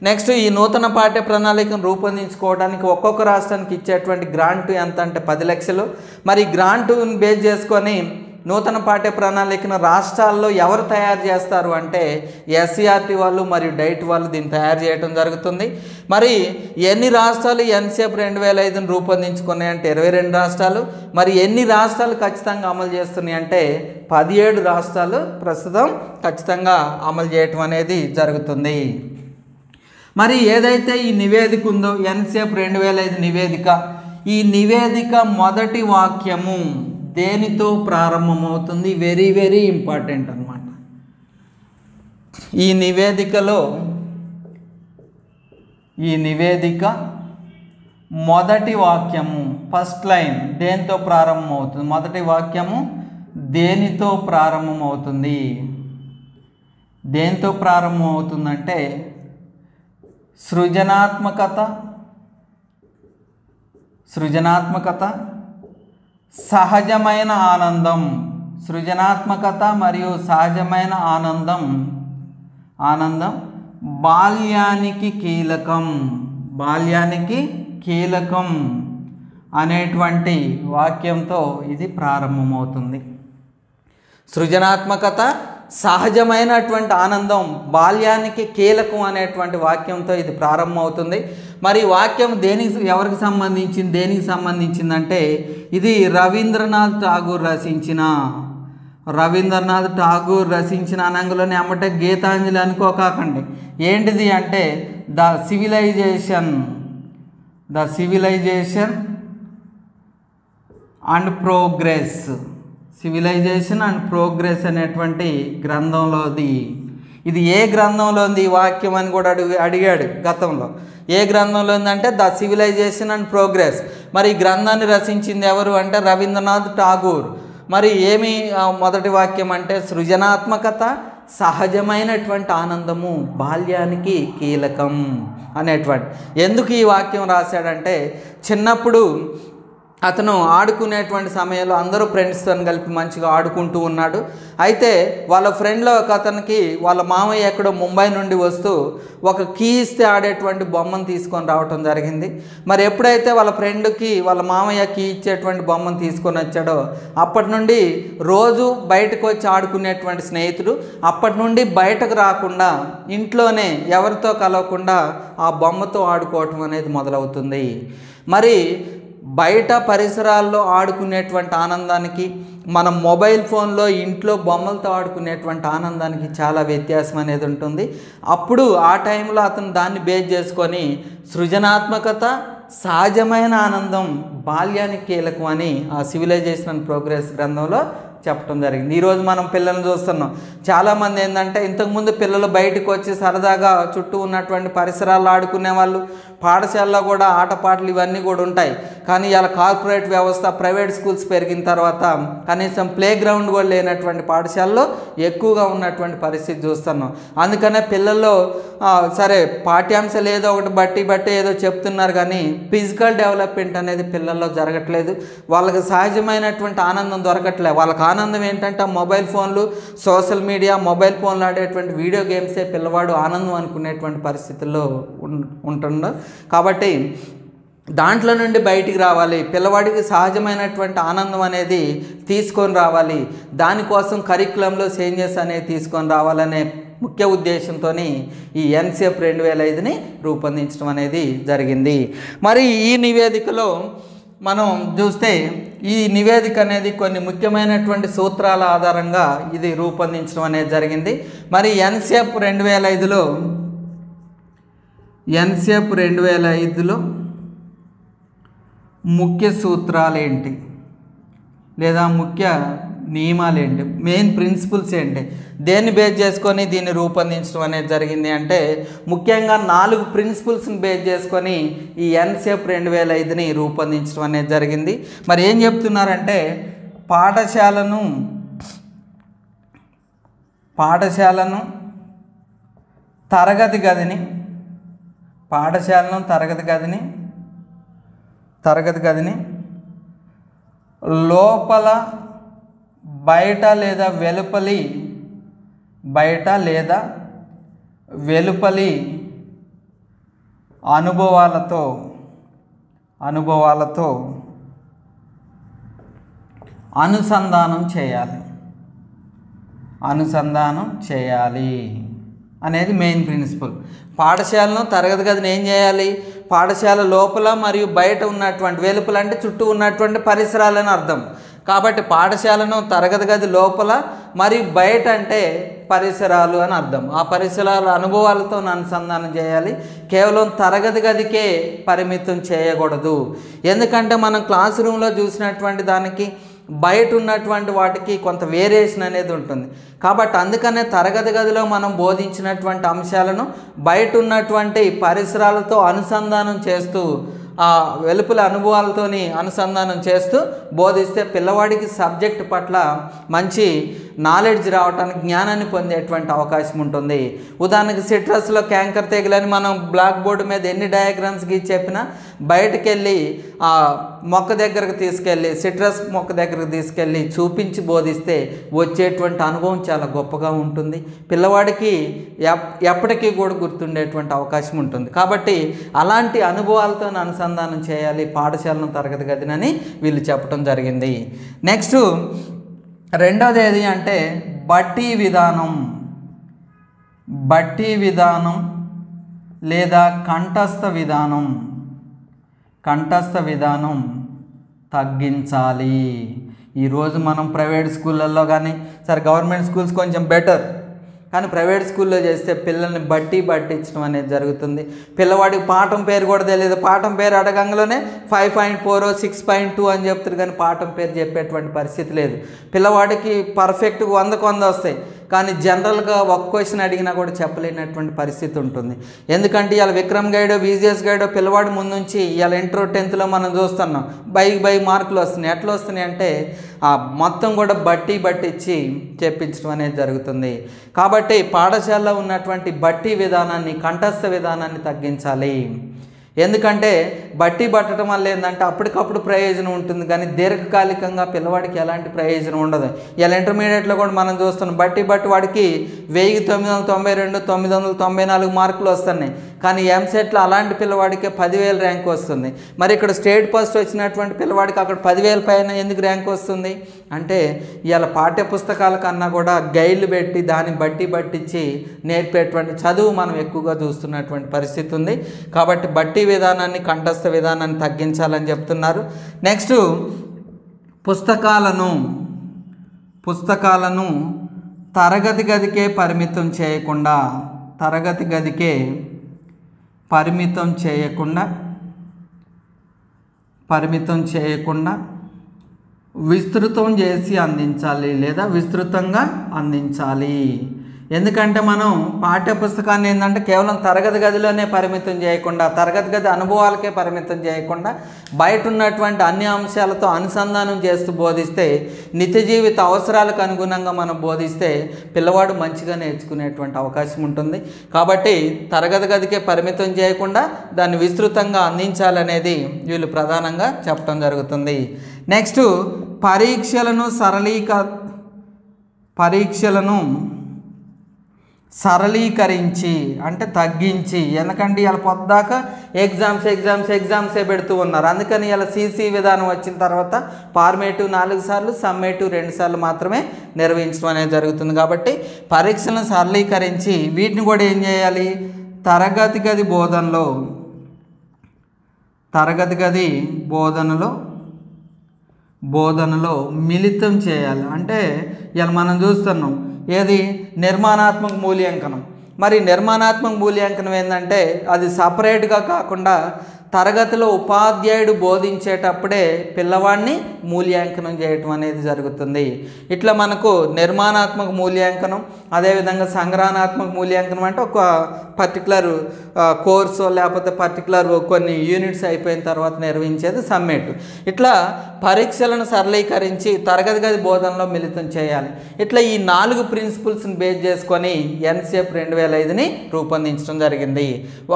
నెక్స్ట్ ఈ నూతన పాఠ్య ప్రణాళికను రూపొందించుకోవడానికి ఒక్కొక్క రాష్ట్రానికి ఇచ్చేటువంటి గ్రాంటు ఎంత అంటే 10 లక్షలు. మరి గ్రాంటుని బేస్ చేసుకొని నూతన పాఠ్య ప్రణాళికను రాష్ట్రాల్లో ఎవరు తయారు చేస్తారు అంటే ఎస్సీఆర్టీ వాళ్ళు మరియు డైట్ వాళ్ళు దీన్ని తయారు చేయడం జరుగుతుంది. మరి ఎన్ని రాష్ట్రాలు ఎన్సెప్ 2005ను రూపొందించుకున్నాయి అంటే 22 రాష్ట్రాలు. మరి ఎన్ని రాష్ట్రాలు ఖచ్చితంగా అమలు చేస్తున్నాయి అంటే 17 రాష్ట్రాలు ప్రస్తుతం ఖచ్చితంగా అమలు చేయటం అనేది జరుగుతుంది. మరి ఏదైతే ఈ నివేదిక ఉందో ఎన్సెప్ 2005 నివేదిక, ఈ నివేదిక మొదటి వాక్యము దేనితో ప్రారంభమవుతుంది? వెరీ వెరీ ఇంపార్టెంట్ అన్నమాట. ఈ నివేదిక మొదటి వాక్యము ఫస్ట్ లైన్ దేనితో ప్రారంభమవుతుంది? మొదటి వాక్యము దేనితో ప్రారంభమవుతుంది? దేనితో ప్రారంభమవుతుందంటే సృజనాత్మకత, సహజమైన ఆనందం. సృజనాత్మకత మరియు సహజమైన ఆనందం బాల్యానికి కీలకం అనేటువంటి వాక్యంతో ఇది ప్రారంభమవుతుంది. సృజనాత్మకత, సహజమైనటువంటి ఆనందం బాల్యానికి కీలకం అనేటువంటి వాక్యంతో ఇది ప్రారంభమవుతుంది. మరి వాక్యం ఎవరికి సంబంధించిందంటే ఇది రవీంద్రనాథ్ ఠాగూర్ రచించిన అనంగులోనే అమ్మటే గీతాంజలి అనుకోకండి. ఏంటిది అంటే ద సివిలైజేషన్ అండ్ ప్రోగ్రెస్ అనేటువంటి గ్రంథంలోది. ఇది ఏ గ్రంథంలో ఉంది ఈ వాక్యం అని కూడా అడిగాడు గతంలో. ఏ గ్రంథంలో ఉందంటే ద సివిలైజేషన్ అండ్ ప్రోగ్రెస్. మరి ఈ గ్రంథాన్ని రచించింది ఎవరు అంటే రవీంద్రనాథ్ ఠాగూర్. మరి ఏమి మొదటి వాక్యం అంటే సృజనాత్మకత, సహజమైనటువంటి ఆనందము బాల్యానికి కీలకం అనేటువంటి. ఎందుకు ఈ వాక్యం రాశాడంటే చిన్నప్పుడు అతను ఆడుకునేటువంటి సమయంలో అందరూ ఫ్రెండ్స్తో కలిపి మంచిగా ఆడుకుంటూ ఉన్నాడు. అయితే వాళ్ళ ఫ్రెండ్లో ఒక అతనికి వాళ్ళ మామయ్య ఎక్కడో ముంబై నుండి వస్తూ ఒక కీ ఇస్తే ఆడేటువంటి బొమ్మను తీసుకొని రావటం జరిగింది. మరి ఎప్పుడైతే వాళ్ళ ఫ్రెండ్కి వాళ్ళ మామయ్య కీ ఇచ్చేటువంటి బొమ్మను తీసుకొని వచ్చాడో అప్పటి నుండి రోజు బయటకు వచ్చి ఆడుకునేటువంటి స్నేహితుడు అప్పటి నుండి బయటకు రాకుండా ఇంట్లోనే ఎవరితో కలవకుండా ఆ బొమ్మతో ఆడుకోవటం అనేది మొదలవుతుంది. మరి బయట పరిసరాల్లో ఆడుకునేటువంటి ఆనందానికి మనం మొబైల్ ఫోన్లో ఇంట్లో బొమ్మలతో ఆడుకునేటువంటి ఆనందానికి చాలా వ్యత్యాసం అనేది ఉంటుంది. అప్పుడు ఆ టైంలో అతను దాన్ని బేస్ చేసుకొని సృజనాత్మకత, సహజమైన ఆనందం బాల్యానికి కీలకం అని ఆ సివిలైజేషన్ అండ్ ప్రోగ్రెస్ గ్రంథంలో చెప్పడం జరిగింది. ఈరోజు మనం పిల్లల్ని చూస్తున్నాం. చాలామంది ఏంటంటే ఇంతకుముందు పిల్లలు బయటకు వచ్చి సరదాగా చుట్టూ ఉన్నటువంటి పరిసరాల్లో ఆడుకునే వాళ్ళు, పాఠశాలలో కూడా ఆటపాటలు ఇవన్నీ కూడా ఉంటాయి. కానీ ఇలా కార్పొరేట్ వ్యవస్థ, ప్రైవేట్ స్కూల్స్ పెరిగిన తర్వాత కనీసం ప్లే గ్రౌండ్ కూడా లేనటువంటి పాఠశాలలో ఎక్కువగా ఉన్నటువంటి పరిస్థితి చూస్తున్నాం. అందుకనే పిల్లల్లో సరే పాఠ్యాంశాలు ఏదో ఒకటి బట్టి ఏదో చెప్తున్నారు కానీ ఫిజికల్ డెవలప్మెంట్ అనేది పిల్లల్లో జరగట్లేదు. వాళ్ళకి సహజమైనటువంటి ఆనందం దొరకట్లేదు. వాళ్ళకి ఆనందం ఏంటంటే మొబైల్ ఫోన్లు, సోషల్ మీడియా, మొబైల్ ఫోన్లు ఆడేటువంటి వీడియో గేమ్సే పిల్లవాడు ఆనందం అనుకునేటువంటి పరిస్థితుల్లో ఉంటుండ. కాబట్టి దాంట్లో నుండి బయటికి రావాలి, పిల్లవాడికి సహజమైనటువంటి ఆనందం అనేది తీసుకొని రావాలి. దానికోసం కరికులంలో చేంజెస్ అనేది తీసుకొని రావాలనే ముఖ్య ఉద్దేశంతో ఈ ఎన్సెప్ 2005ని రూపొందించడం అనేది జరిగింది. మరి ఈ నివేదికలో మనం చూస్తే ఈ నివేదిక అనేది కొన్ని ముఖ్యమైనటువంటి సూత్రాల ఆధారంగా ఇది రూపొందించడం అనేది జరిగింది. మరి ఎన్సెప్ 2005లో ఎన్సెప్ 2005లో ముఖ్య సూత్రాలు ఏంటి లేదా ముఖ్య నియమాలు ఏంటి, మెయిన్ ప్రిన్సిపల్స్ ఏంటి, దేన్ని బేస్ చేసుకొని దీన్ని రూపొందించడం అనేది జరిగింది అంటే ముఖ్యంగా 4 ప్రిన్సిపల్స్ని బేస్ చేసుకొని ఈ ఎన్సెప్ 2005ని రూపొందించడం అనేది జరిగింది. మరి ఏం చెప్తున్నారంటే పాఠశాలను తరగతి గదిని లోపల బయట లేదా వెలుపలి అనుభవాలతో అనుసంధానం చేయాలి అనేది మెయిన్ ప్రిన్సిపల్. పాఠశాలను తరగతి గదిని ఏం చేయాలి, పాఠశాల లోపల మరియు బయట ఉన్నటువంటి, వెలుపల అంటే చుట్టూ ఉన్నటువంటి పరిసరాలని అర్థం. కాబట్టి పాఠశాలను తరగతి గది లోపల మరియు బయట అంటే పరిసరాలు అని అర్థం. ఆ పరిసరాల అనుభవాలతో అనుసంధానం చేయాలి. కేవలం తరగతి గదికే పరిమితం చేయకూడదు. ఎందుకంటే మనం క్లాస్ రూమ్లో చూసినటువంటి దానికి బయట ఉన్నటువంటి వాటికి కొంత వేరియేషన్ అనేది ఉంటుంది. కాబట్టి అందుకనే తరగతి గదిలో మనం బోధించినటువంటి అంశాలను బయట ఉన్నటువంటి పరిసరాలతో అనుసంధానం చేస్తూ ఆ వెలుపల అనుభవాలతోని అనుసంధానం చేస్తూ బోధిస్తే పిల్లవాడికి సబ్జెక్ట్ పట్ల మంచి నాలెడ్జ్ రావడానికి, జ్ఞానాన్ని పొందేటువంటి అవకాశం ఉంటుంది. ఉదాహరణకి సిట్రస్లో క్యాంకర్ తెగులని మనం బ్లాక్ బోర్డు మీద ఎన్ని డయాగ్రామ్స్ గీసి చెప్పినా బయటకు వెళ్ళి ఆ మొక్క దగ్గరకు తీసుకెళ్ళి, సిట్రస్ మొక్క దగ్గరకు తీసుకెళ్ళి చూపించి బోధిస్తే వచ్చేటువంటి అనుభవం చాలా గొప్పగా ఉంటుంది. పిల్లవాడికి ఎప్పటికీ కూడా గుర్తుండేటువంటి అవకాశం ఉంటుంది. కాబట్టి అలాంటి అనుభవాలతో అనుసంధానం చేయాలి పాఠశాలను తరగతి గదినని వీళ్ళు చెప్పడం జరిగింది. నెక్స్ట్ రెండవది ఏది అంటే బట్టి విధానం లేదా కంఠస్థ విధానం తగ్గించాలి. ఈరోజు మనం ప్రైవేట్ స్కూళ్ళల్లో కానీ, సరే గవర్నమెంట్ స్కూల్స్ కొంచెం బెటర్, కానీ ప్రైవేట్ స్కూల్లో చేస్తే పిల్లల్ని బట్టించడం అనేది జరుగుతుంది. పిల్లవాడికి పాఠం పేరు కూడా తెలియదు. పాఠం పేరు అడగంగానే 5.4 6.2 అని చెప్తారు, కానీ పాఠం పేరు చెప్పేటువంటి పరిస్థితి లేదు. పిల్లవాడికి పర్ఫెక్ట్గా 100కు 100 వస్తాయి, కానీ జనరల్గా ఒక క్వశ్చన్ అడిగినా కూడా చెప్పలేనటువంటి పరిస్థితి ఉంటుంది. ఎందుకంటే ఇవాళ విక్రమ్ గైడో విజిఎస్ గైడో పిల్లవాడి ముందు నుంచి ఇవాళ ఇంటర్ 10థ్లో మనం చూస్తున్నాం బై మార్కులు వస్తున్నాయి. ఎట్లా వస్తున్నాయి అంటే మొత్తం కూడా బట్టించి చెప్పించడం అనేది జరుగుతుంది. కాబట్టి పాఠశాలలో ఉన్నటువంటి బట్టి విధానాన్ని, కంఠస్థ విధానాన్ని తగ్గించాలి. ఎందుకంటే పట్టడం వల్ల ఏంటంటే అప్పటికప్పుడు ప్రయోజనం ఉంటుంది, కానీ దీర్ఘకాలికంగా పిల్లవాడికి ఎలాంటి ప్రయోజనం ఉండదు. ఇలా ఇంటర్మీడియట్లో కూడా మనం చూస్తున్నాం బట్టి వాడికి 1992 994 మార్కులు వస్తున్నాయి, కానీ ఎంసెట్లో అలాంటి పిల్లవాడికి 10,000 ర్యాంక్ వస్తుంది. మరి ఇక్కడ స్టేట్ ఫస్ట్ వచ్చినటువంటి పిల్లవాడికి అక్కడ 10,000 పైన ఎందుకు ర్యాంక్ వస్తుంది అంటే ఇవాళ పాఠ్య పుస్తకాల కన్నా కూడా గైడ్లు పెట్టి దాన్ని బట్టించి నేర్పేటువంటి చదువు మనం ఎక్కువగా చూస్తున్నటువంటి పరిస్థితి ఉంది. కాబట్టి బట్టి విధానాన్ని, కంఠస్థ విధానాన్ని తగ్గించాలని చెప్తున్నారు. నెక్స్ట్ పుస్తకాలను తరగతి గదికే పరిమితం చేయకుండా విస్తృతం చేసి అందించాలి లేదా విస్తృతంగా అందించాలి. ఎందుకంటే మనం పాఠ్య పుస్తకాన్ని ఏంటంటే కేవలం తరగతి గదిలోనే పరిమితం చేయకుండా, తరగతి గది అనుభవాలకే పరిమితం చేయకుండా బయట ఉన్నటువంటి అన్ని అంశాలతో అనుసంధానం చేస్తూ బోధిస్తే, నిత్య జీవిత అవసరాలకు అనుగుణంగా మనం బోధిస్తే పిల్లవాడు మంచిగా నేర్చుకునేటువంటి అవకాశం ఉంటుంది. కాబట్టి తరగతి గదికే పరిమితం చేయకుండా దాన్ని విస్తృతంగా అందించాలనేది వీళ్ళు ప్రధానంగా చెప్పడం జరుగుతుంది. నెక్స్ట్ పరీక్షలను సరళీకరించి అంటే తగ్గించి, ఎందుకంటే ఇలా పొద్దాక ఎగ్జామ్సే పెడుతూ ఉన్నారు. అందుకని ఇలా సీసీ విధానం వచ్చిన తర్వాత ఫార్మేటివ్ 4 సార్లు, సమ్మేటివ్ 2 సార్లు మాత్రమే నిర్వహించడం అనేది జరుగుతుంది. కాబట్టి పరీక్షలను సరళీకరించి వీటిని కూడా ఏం చేయాలి, తరగతి గది బోధనలో మిళితం చేయాలి. అంటే ఇలా మనం చూస్తున్నాం ఏది నిర్మాణాత్మక మూల్యాంకనం. మరి నిర్మాణాత్మక మూల్యాంకనం ఏంటంటే అది సపరేట్గా కాకుండా తరగతిలో ఉపాధ్యాయుడు బోధించేటప్పుడే పిల్లవాడిని మూల్యాంకనం చేయటం అనేది జరుగుతుంది. ఇట్లా మనకు నిర్మాణాత్మక మూల్యాంకనం, అదేవిధంగా సంగ్రహణాత్మక మూల్యాంకనం అంటే ఒక పర్టికులర్ కోర్సు లేకపోతే పర్టికులర్ కొన్ని యూనిట్స్ అయిపోయిన తర్వాత నిర్వహించేది సమ్మేటివ్. ఇట్లా పరీక్షలను సరళీకరించి తరగతి గది బోధనలో మిళితం చేయాలి. ఇట్లా ఈ 4 ప్రిన్సిపల్స్ని బేస్ చేసుకొని ఎన్సిఎఫ్ 2005ని రూపొందించడం జరిగింది.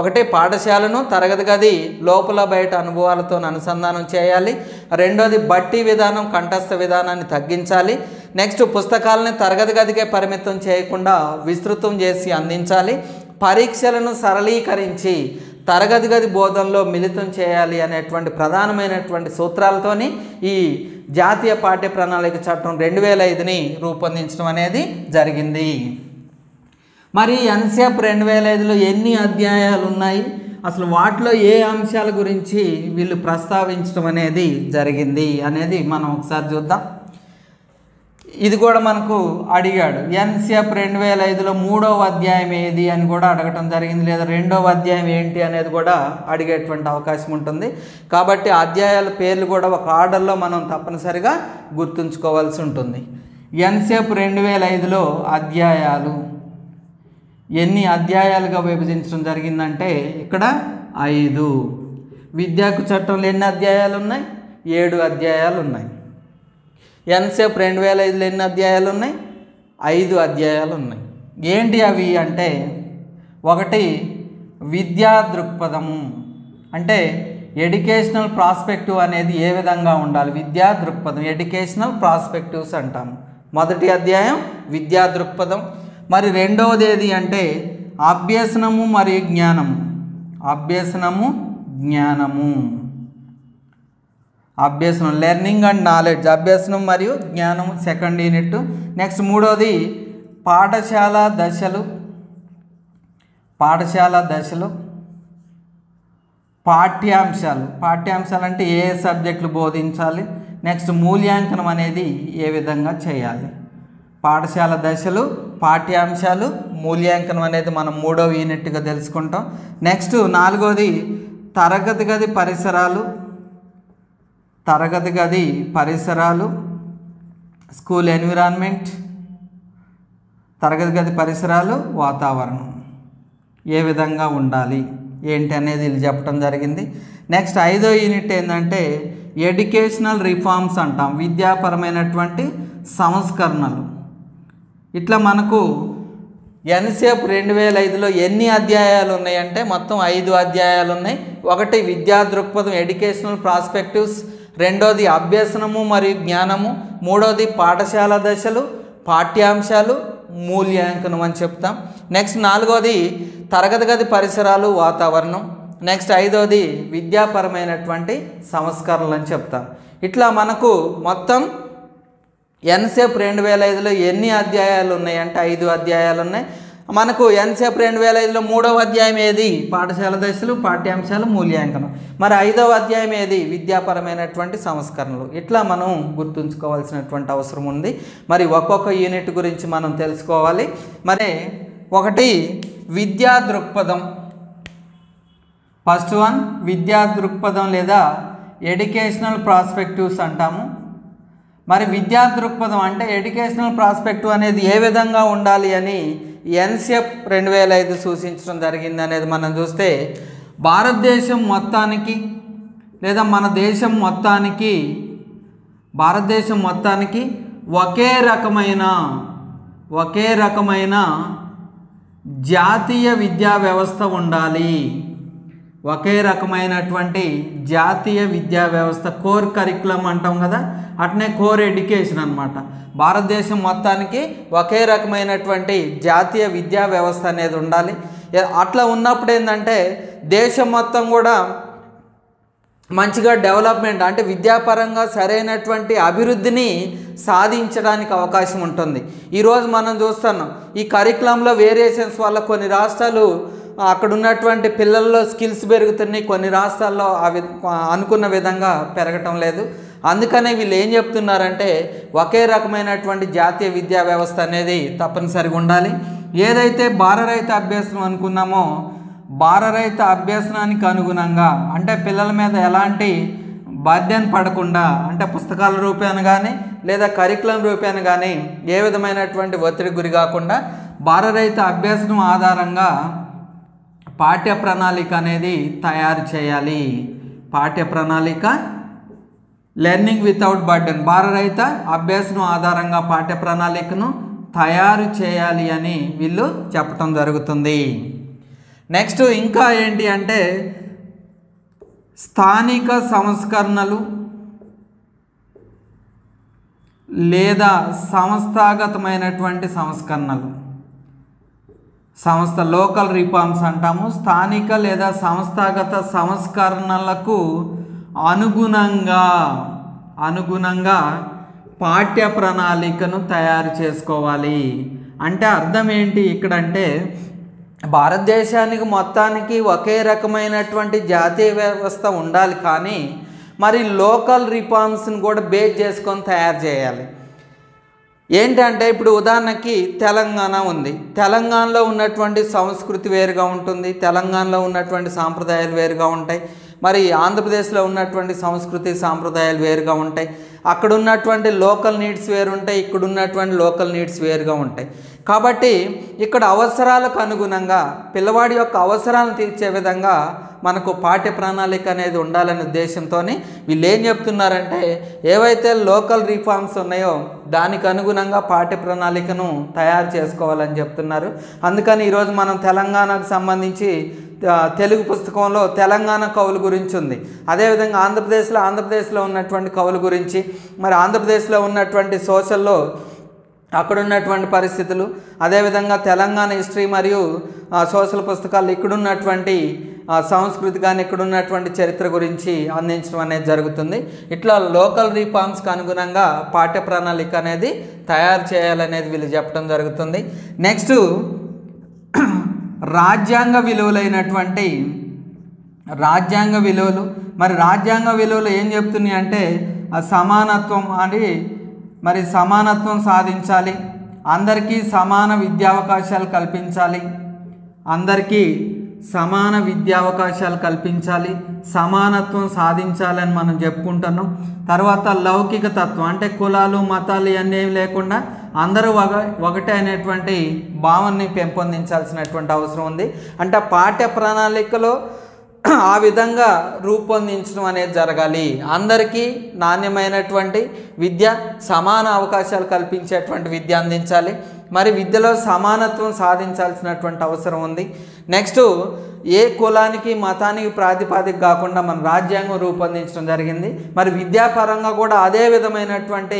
ఒకటి, పాఠశాలను తరగతి గది లోపల బయట అనుభవాలతో అనుసంధానం చేయాలి. రెండోది, బట్టి విధానం కంఠస్థ విధానాన్ని తగ్గించాలి. నెక్స్ట్, పుస్తకాలని తరగతి గదికే పరిమితం చేయకుండా విస్తృతం చేసి అందించాలి. పరీక్షలను సరళీకరించి తరగతి గది బోధనలో మిళితం చేయాలి అనేటువంటి ప్రధానమైనటువంటి సూత్రాలతోని ఈ జాతీయ పాఠ్య ప్రణాళిక చట్టం 2005ని రూపొందించడం అనేది జరిగింది. మరి ఎన్సిఎఫ్ 2005లో ఎన్ని అధ్యాయాలు ఉన్నాయి, అసలు వాటిలో ఏ అంశాల గురించి వీళ్ళు ప్రస్తావించడం అనేది జరిగింది అనేది మనం ఒకసారి చూద్దాం. ఇది కూడా మనకు అడిగాడు. ఎన్సిఎఫ్ 2005లో 3వ అధ్యాయం ఏది అని కూడా అడగటం జరిగింది, లేదా 2వ అధ్యాయం ఏంటి అనేది కూడా అడిగేటువంటి అవకాశం ఉంటుంది. కాబట్టి అధ్యాయాల పేర్లు కూడా ఒక ఆర్డర్లో మనం తప్పనిసరిగా గుర్తుంచుకోవాల్సి ఉంటుంది. ఎన్సిఎఫ్ 2005లో అధ్యాయాలు ఎన్ని అధ్యాయాలుగా విభజించడం జరిగిందంటే ఇక్కడ 5. విద్యా హక్కు చట్టంలో ఎన్ని అధ్యాయాలు ఉన్నాయి? 7 అధ్యాయాలు ఉన్నాయి. ఎన్సిఎఫ్ 2005లో ఎన్ని అధ్యాయాలు ఉన్నాయి? 5 అధ్యాయాలు ఉన్నాయి. ఏంటి అవి అంటే, ఒకటి, విద్యా దృక్పథము అంటే ఎడ్యుకేషనల్ ప్రాస్పెక్టివ్ అనేది ఏ విధంగా ఉండాలి, విద్యా దృక్పథం, ఎడ్యుకేషనల్ ప్రాస్పెక్టివ్స్ అంటాము. మొదటి అధ్యాయం విద్యా దృక్పథం. మరి రెండవది ఏది అంటే అభ్యసనము మరియు జ్ఞానము, అభ్యసనము జ్ఞానము, అభ్యసనం లెర్నింగ్ అండ్ నాలెడ్జ్, అభ్యసనం మరియు జ్ఞానము సెకండ్ యూనిట్. నెక్స్ట్ మూడవది పాఠశాల దశలు, పాఠశాల దశలు, పాఠ్యాంశాలు, పాఠ్యాంశాలు అంటే ఏ సబ్జెక్టులు బోధించాలి. నెక్స్ట్ మూల్యాంకనం అనేది ఏ విధంగా చేయాలి. పాఠశాల దశలు, పాఠ్యాంశాలు, మూల్యాంకనం అనేది మనం 3వ యూనిట్గా తెలుసుకుంటాం. నెక్స్ట్ 4వది తరగతి గది పరిసరాలు, తరగతి గది పరిసరాలు, స్కూల్ ఎన్విరాన్మెంట్, తరగతి గది పరిసరాలు, వాతావరణం ఏ విధంగా ఉండాలి ఏంటి అనేది వీళ్ళు చెప్పడం జరిగింది. నెక్స్ట్ 5వ యూనిట్ ఏంటంటే ఎడ్యుకేషనల్ రిఫార్మ్స్ అంటాం, విద్యాపరమైనటువంటి సంస్కరణలు. ఇట్లా మనకు ఎన్సిఎఫ్ 2005లో ఎన్ని అధ్యాయాలు ఉన్నాయంటే మొత్తం 5 అధ్యాయాలు ఉన్నాయి. ఒకటి విద్యా దృక్పథం ఎడ్యుకేషనల్ ప్రాస్పెక్టివ్స్, రెండోది అభ్యసనము మరియు జ్ఞానము, మూడోది పాఠశాల దశలు, పాఠ్యాంశాలు, మూల్యాంకనం అని చెప్తాం. నెక్స్ట్ 4వది తరగతి గది పరిసరాలు, వాతావరణం. నెక్స్ట్ 5వది విద్యాపరమైనటువంటి సంస్కరణలు అని చెప్తాం. ఇట్లా మనకు మొత్తం ఎన్సిఎఫ్ 2005లో ఎన్ని అధ్యాయాలు ఉన్నాయంటే 5 అధ్యాయాలు ఉన్నాయి. మనకు ఎన్సిఎఫ్ 2005లో 3వ అధ్యాయం ఏది, పాఠశాల దశలు, పాఠ్యాంశాలు, మూల్యాంకనం. మరి 5వ అధ్యాయం ఏది, విద్యాపరమైనటువంటి సంస్కరణలు. ఇట్లా మనం గుర్తుంచుకోవాల్సినటువంటి అవసరం ఉంది. మరి ఒక్కొక్క యూనిట్ గురించి మనం తెలుసుకోవాలి. మరి ఒకటి విద్యా దృక్పథం, ఫస్ట్ వన్ విద్యా దృక్పథం లేదా ఎడ్యుకేషనల్ ప్రాస్పెక్టివ్స్ అంటాము. మరి విద్యా దృక్పథం అంటే ఎడ్యుకేషనల్ ప్రాస్పెక్టివ్ అనేది ఏ విధంగా ఉండాలి అని ఎన్సిఎఫ్ 2005 సూచించడం జరిగింది అనేది మనం చూస్తే, భారతదేశం మొత్తానికి లేదా మన దేశం మొత్తానికి, భారతదేశం మొత్తానికి ఒకే రకమైన జాతీయ విద్యా వ్యవస్థ ఉండాలి. ఒకే రకమైనటువంటి జాతీయ విద్యా వ్యవస్థ, కోర్ కరికులం అంటాం కదా, అట్నే కోర్ ఎడ్యుకేషన్ అన్నమాట. భారతదేశం మొత్తానికి ఒకే రకమైనటువంటి జాతీయ విద్యా వ్యవస్థ అనేది ఉండాలి. అట్లా ఉన్నప్పుడు ఏంటంటే దేశం మొత్తం కూడా మంచిగా డెవలప్మెంట్ అంటే విద్యాపరంగా సరైనటువంటి అభివృద్ధిని సాధించడానికి అవకాశం ఉంటుంది. ఈరోజు మనం చూస్తున్నాం ఈ కరికులంలో వేరియేషన్స్ వల్ల కొన్ని రాష్ట్రాలు అక్కడ ఉన్నటువంటి పిల్లల్లో స్కిల్స్ పెరుగుతున్నాయి, కొన్ని రాష్ట్రాల్లో అవి అనుకున్న విధంగా పెరగటం లేదు. అందుకనే వీళ్ళు ఏం చెప్తున్నారంటే ఒకే రకమైనటువంటి జాతీయ విద్యా వ్యవస్థ అనేది తప్పనిసరిగా ఉండాలి. ఏదైతే భారరహిత అభ్యసనం అనుకున్నామో భారరహిత అభ్యసనానికి అనుగుణంగా అంటే పిల్లల మీద ఎలాంటి బాధ్యత పడకుండా అంటే పుస్తకాల రూపేణ కానీ లేదా కరికులం రూపేణ కానీ ఏ విధమైనటువంటి ఒత్తిడి గురి కాకుండా భారరహిత అభ్యసనం ఆధారంగా పాఠ్య ప్రణాళిక అనేది తయారు చేయాలి. పాఠ్య ప్రణాళిక లెర్నింగ్ వితౌట్ బర్డెన్ భారరహిత అభ్యసనం ఆధారంగా పాఠ్య ప్రణాళికను తయారు చేయాలి అని వీళ్ళు చెప్పటం జరుగుతుంది. నెక్స్ట్ ఇంకా ఏంటి అంటే స్థానిక సంస్కరణలు లేదా సంస్థాగతమైనటువంటి సంస్కరణలు లోకల్ రిఫార్మ్స్ అంటాము. స్థానిక లేదా సంస్థాగత సంస్కరణలకు అనుగుణంగా పాఠ్య ప్రణాళికను తయారు చేసుకోవాలి. అంటే అర్థం ఏంటి ఇక్కడంటే భారతదేశానికి మొత్తానికి ఒకే రకమైనటువంటి జాతీయ వ్యవస్థ ఉండాలి, కానీ మరి లోకల్ రిఫార్మ్స్ని కూడా బేస్ చేసుకొని తయారు చేయాలి. ఏంటంటే ఇప్పుడు ఉదాహరణకి తెలంగాణ ఉంది. తెలంగాణలో ఉన్నటువంటి సంస్కృతి వేరుగా ఉంటుంది, తెలంగాణలో ఉన్నటువంటి సాంప్రదాయాలు వేరుగా ఉంటాయి. మరి ఆంధ్రప్రదేశ్లో ఉన్నటువంటి సంస్కృతి సాంప్రదాయాలు వేరుగా ఉంటాయి. అక్కడ ఉన్నటువంటి లోకల్ నీడ్స్ వేరు ఉంటాయి, ఇక్కడ ఉన్నటువంటి లోకల్ నీడ్స్ వేరుగా ఉంటాయి. కాబట్టి ఇక్కడ అవసరాలకు అనుగుణంగా పిల్లవాడి యొక్క అవసరాలను తీర్చే విధంగా మనకు పాఠ్య ప్రణాళిక అనేది ఉండాలనే ఉద్దేశంతో వీళ్ళు ఏం చెప్తున్నారంటే ఏవైతే లోకల్ రిఫార్మ్స్ ఉన్నాయో దానికి అనుగుణంగా పాఠ్య ప్రణాళికను తయారు చేసుకోవాలని చెప్తున్నారు. అందుకని ఈరోజు మనం తెలంగాణకు సంబంధించి తెలుగు పుస్తకంలో తెలంగాణ కవుల గురించి ఉంది. అదేవిధంగా ఆంధ్రప్రదేశ్లో ఉన్నటువంటి కవుల గురించి, మరి ఆంధ్రప్రదేశ్లో ఉన్నటువంటి సోషల్లో అక్కడ ఉన్నటువంటి పరిస్థితులు, అదేవిధంగా తెలంగాణ హిస్టరీ మరియు సోషల్ పుస్తకాలు ఇక్కడున్నటువంటి సంస్కృతి కానీ ఇక్కడున్నటువంటి చరిత్ర గురించి అందించడం అనేది జరుగుతుంది. ఇట్లా లోకల్ రిఫార్మ్స్కి అనుగుణంగా పాఠ్య ప్రణాళిక అనేది తయారు చేయాలనేది వీళ్ళు చెప్పడం జరుగుతుంది. నెక్స్ట్ రాజ్యాంగ విలువలైనటువంటి రాజ్యాంగ విలువలు. మరి రాజ్యాంగ విలువలు ఏం చెప్తున్నాయి అంటే సమానత్వం అని, మరి సమానత్వం సాధించాలి, అందరికీ సమాన విద్యావకాశాలు కల్పించాలి, అందరికీ సమాన విద్యావకాశాలు కల్పించాలి, సమానత్వం సాధించాలని మనం చెప్పుకుంటున్నాం. తర్వాత లౌకిక తత్వం అంటే కులాలు మతాలు ఇవన్నీ లేకుండా అందరూ ఒకటే అనేటువంటి భావనని పెంపొందించాల్సినటువంటి అవసరం ఉంది. అంటే పాఠ్య ప్రణాళికలో ఆ విధంగా రూపొందించడం అనేది జరగాలి. అందరికీ నాణ్యమైనటువంటి విద్య, సమాన అవకాశాలు కల్పించేటువంటి విద్య అందించాలి. మరి విద్యలో సమానత్వం సాధించాల్సినటువంటి అవసరం ఉంది. నెక్స్ట్ ఏ కులానికి మతానికి ప్రాతిపదిక కాకుండా మన రాజ్యాంగం రూపొందించడం జరిగింది. మరి విద్యాపరంగా కూడా అదే విధమైనటువంటి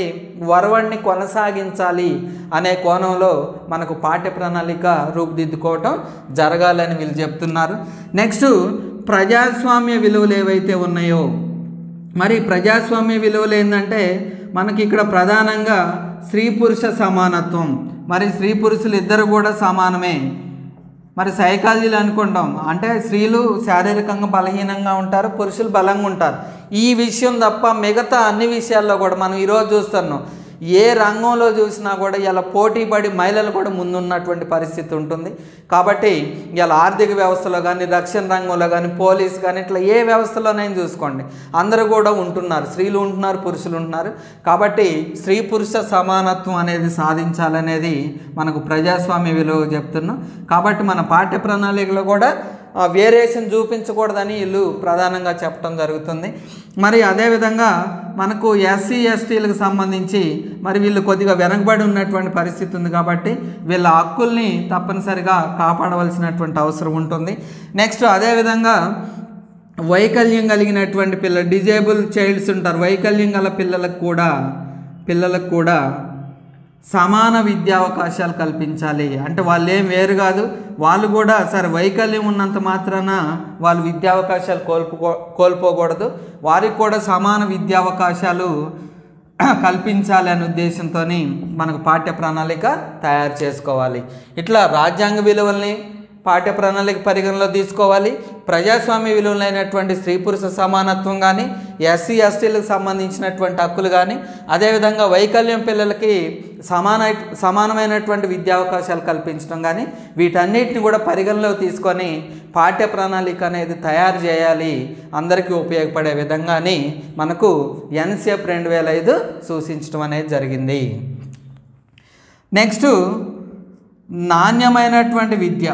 వరవడిని కొనసాగించాలి అనే కోణంలో మనకు పాఠ్య ప్రణాళిక రూపుదిద్దుకోవటం జరగాలని వీళ్ళు చెప్తున్నారు. నెక్స్ట్ ప్రజాస్వామ్య విలువలు ఏవైతే ఉన్నాయో, మరి ప్రజాస్వామ్య విలువలు ఏంటంటే మనకి ఇక్కడ ప్రధానంగా స్త్రీ పురుష సమానత్వం. మరి స్త్రీ పురుషులు ఇద్దరు కూడా సమానమే. మరి సైకాలజీలో అనుకుంటాం అంటే స్త్రీలు శారీరకంగా బలహీనంగా ఉంటారు, పురుషులు బలంగా ఉంటారు. ఈ విషయం తప్ప మిగతా అన్ని విషయాల్లో కూడా మనం ఈరోజు చూస్తున్నాం. ఏ రంగంలో చూసినా కూడా ఇలా పోటీ పడి మహిళలు కూడా ముందున్నటువంటి పరిస్థితి ఉంటుంది. కాబట్టి ఇలా ఆర్థిక వ్యవస్థలో కానీ, రక్షణ రంగంలో కానీ, పోలీస్ కానీ, ఇట్లా ఏ వ్యవస్థలోనైనా చూసుకోండి అందరూ కూడా ఉంటున్నారు, స్త్రీలు ఉంటున్నారు, పురుషులు ఉంటున్నారు. కాబట్టి స్త్రీ పురుష సమానత్వం అనేది సాధించాలనేది మనకు ప్రజాస్వామ్య విలువ చెప్తున్నాం. కాబట్టి మన పాఠ్య ప్రణాళికలో కూడా వేరియేషన్ చూపించకూడదని వీళ్ళు ప్రధానంగా చెప్పడం జరుగుతుంది. మరి అదేవిధంగా మనకు ఎస్సీ ఎస్టీలకు సంబంధించి మరి వీళ్ళు కొద్దిగా వెనకబడి ఉన్నటువంటి పరిస్థితి ఉంది. కాబట్టి వీళ్ళ హక్కుల్ని తప్పనిసరిగా కాపాడవలసినటువంటి అవసరం ఉంటుంది. నెక్స్ట్ అదేవిధంగా వైకల్యం కలిగినటువంటి పిల్లలు, డిజేబుల్ చైల్డ్స్ ఉంటారు, వైకల్యం గల పిల్లలకు కూడా సమాన విద్యావకాశాలు కల్పించాలి. అంటే వాళ్ళు ఏం వేరు కాదు, వాళ్ళు కూడా సరే వైకల్యం ఉన్నంత మాత్రాన వాళ్ళు విద్యావకాశాలు కోల్పోకూడదు, వారికి కూడా సమాన విద్యావకాశాలు కల్పించాలి అనే ఉద్దేశంతో మనకు పాఠ్య ప్రణాళిక తయారు చేసుకోవాలి. ఇట్లా రాజ్యాంగ విలువల్ని పాఠ్య ప్రణాళిక పరిగణలో తీసుకోవాలి. ప్రజాస్వామ్య విలువలైనటువంటి స్త్రీ పురుష సమానత్వం కానీ, ఎస్సీ ఎస్టీలకు సంబంధించినటువంటి హక్కులు కానీ, అదేవిధంగా వైకల్యం పిల్లలకి సమానమైనటువంటి విద్యా అవకాశాలు కల్పించడం కానీ, వీటన్నిటిని కూడా పరిగణలో తీసుకొని పాఠ్య ప్రణాళిక అనేది తయారు చేయాలి అందరికీ ఉపయోగపడే విధంగాని మనకు ఎన్సిఎఫ్ 2005 సూచించడం అనేది జరిగింది. నెక్స్ట్ నాణ్యమైనటువంటి విద్య,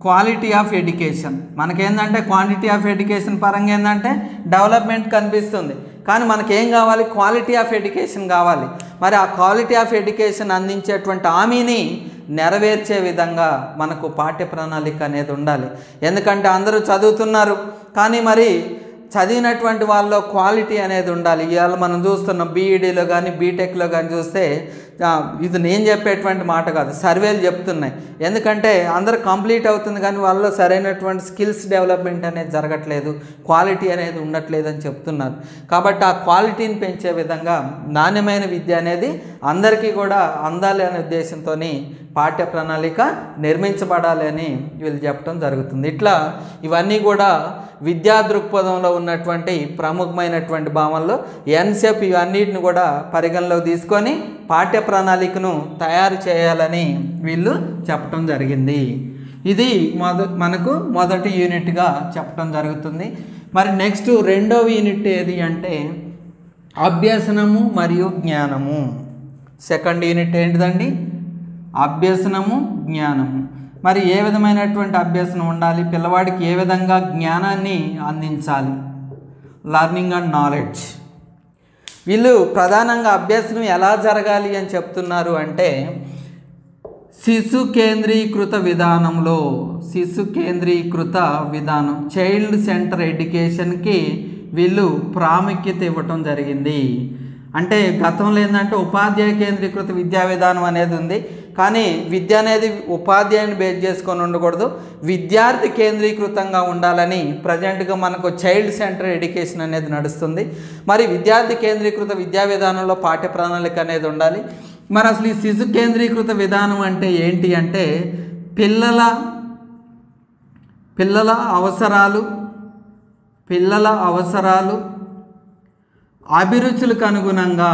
క్వాలిటీ ఆఫ్ ఎడ్యుకేషన్. మనకేందంటే క్వాంటిటీ ఆఫ్ ఎడ్యుకేషన్ పరంగా ఏంటంటే డెవలప్మెంట్ కనిపిస్తుంది, కానీ మనకేం కావాలి? క్వాలిటీ ఆఫ్ ఎడ్యుకేషన్ కావాలి. మరి ఆ క్వాలిటీ ఆఫ్ ఎడ్యుకేషన్ అందించేటువంటి హామీని నెరవేర్చే విధంగా మనకు పాఠ్య ప్రణాళిక అనేది ఉండాలి. ఎందుకంటే అందరూ చదువుతున్నారు, కానీ మరి చదివినటువంటి వాళ్ళలో క్వాలిటీ అనేది ఉండాలి. ఇవాళ మనం చూస్తున్నాం బీఈడీలో కానీ బీటెక్లో కానీ చూస్తే ఇది నేను చెప్పేటువంటి మాట కాదు, సర్వేలు చెప్తున్నాయి. ఎందుకంటే అందరూ కంప్లీట్ అవుతుంది కానీ వాళ్ళలో సరైనటువంటి స్కిల్స్ డెవలప్మెంట్ అనేది జరగట్లేదు, క్వాలిటీ అనేది ఉండట్లేదు అని చెప్తున్నారు. కాబట్టి ఆ క్వాలిటీని పెంచే విధంగా నాణ్యమైన విద్య అనేది అందరికీ కూడా అందాలి అనే ఉద్దేశంతో పాఠ్య ప్రణాళిక నిర్మించబడాలి అని వీళ్ళు చెప్పడం జరుగుతుంది. ఇట్లా ఇవన్నీ కూడా విద్యా దృక్పథంలో ఉన్నటువంటి ప్రముఖమైనటువంటి భావనలు. ఎన్సెప్ ఇవన్నిటిని కూడా పరిగణలోకి తీసుకొని పాఠ్య ప్రణాళికను తయారు చేయాలని వీళ్ళు చెప్పడం జరిగింది. ఇది మనకు మొదటి యూనిట్గా చెప్పడం జరుగుతుంది. మరి నెక్స్ట్ రెండవ యూనిట్ ఏది అంటే అభ్యసనము మరియు జ్ఞానము. సెకండ్ యూనిట్ ఏంటిదండి? అభ్యసనము జ్ఞానము. మరి ఏ విధమైనటువంటి అభ్యసనం ఉండాలి, పిల్లవాడికి ఏ విధంగా జ్ఞానాన్ని అందించాలి, లర్నింగ్ అండ్ నాలెడ్జ్. వీళ్ళు ప్రధానంగా అభ్యసనం ఎలా జరగాలి అని చెప్తున్నారు అంటే శిశు కేంద్రీకృత విధానంలో, శిశు కేంద్రీకృత విధానం, చైల్డ్ సెంటర్ ఎడ్యుకేషన్కి వీళ్ళు ప్రాముఖ్యత ఇవ్వటం జరిగింది. అంటే గతంలో ఏంటంటే ఉపాధ్యాయ కేంద్రీకృత విద్యా విధానం అనేది ఉంది, కానీ విద్య అనేది ఉపాధ్యాయుని బేస్ చేసుకొని ఉండకూడదు, విద్యార్థి కేంద్రీకృతంగా ఉండాలని ప్రజెంట్గా మనకు చైల్డ్ సెంటర్ ఎడ్యుకేషన్ అనేది నడుస్తుంది. మరి విద్యార్థి కేంద్రీకృత విద్యా విధానంలో పాఠ్య ప్రణాళిక అనేది ఉండాలి. మరి అసలు ఈ శిశు కేంద్రీకృత విధానం అంటే ఏంటి అంటే పిల్లల అవసరాలు అభిరుచులకు అనుగుణంగా,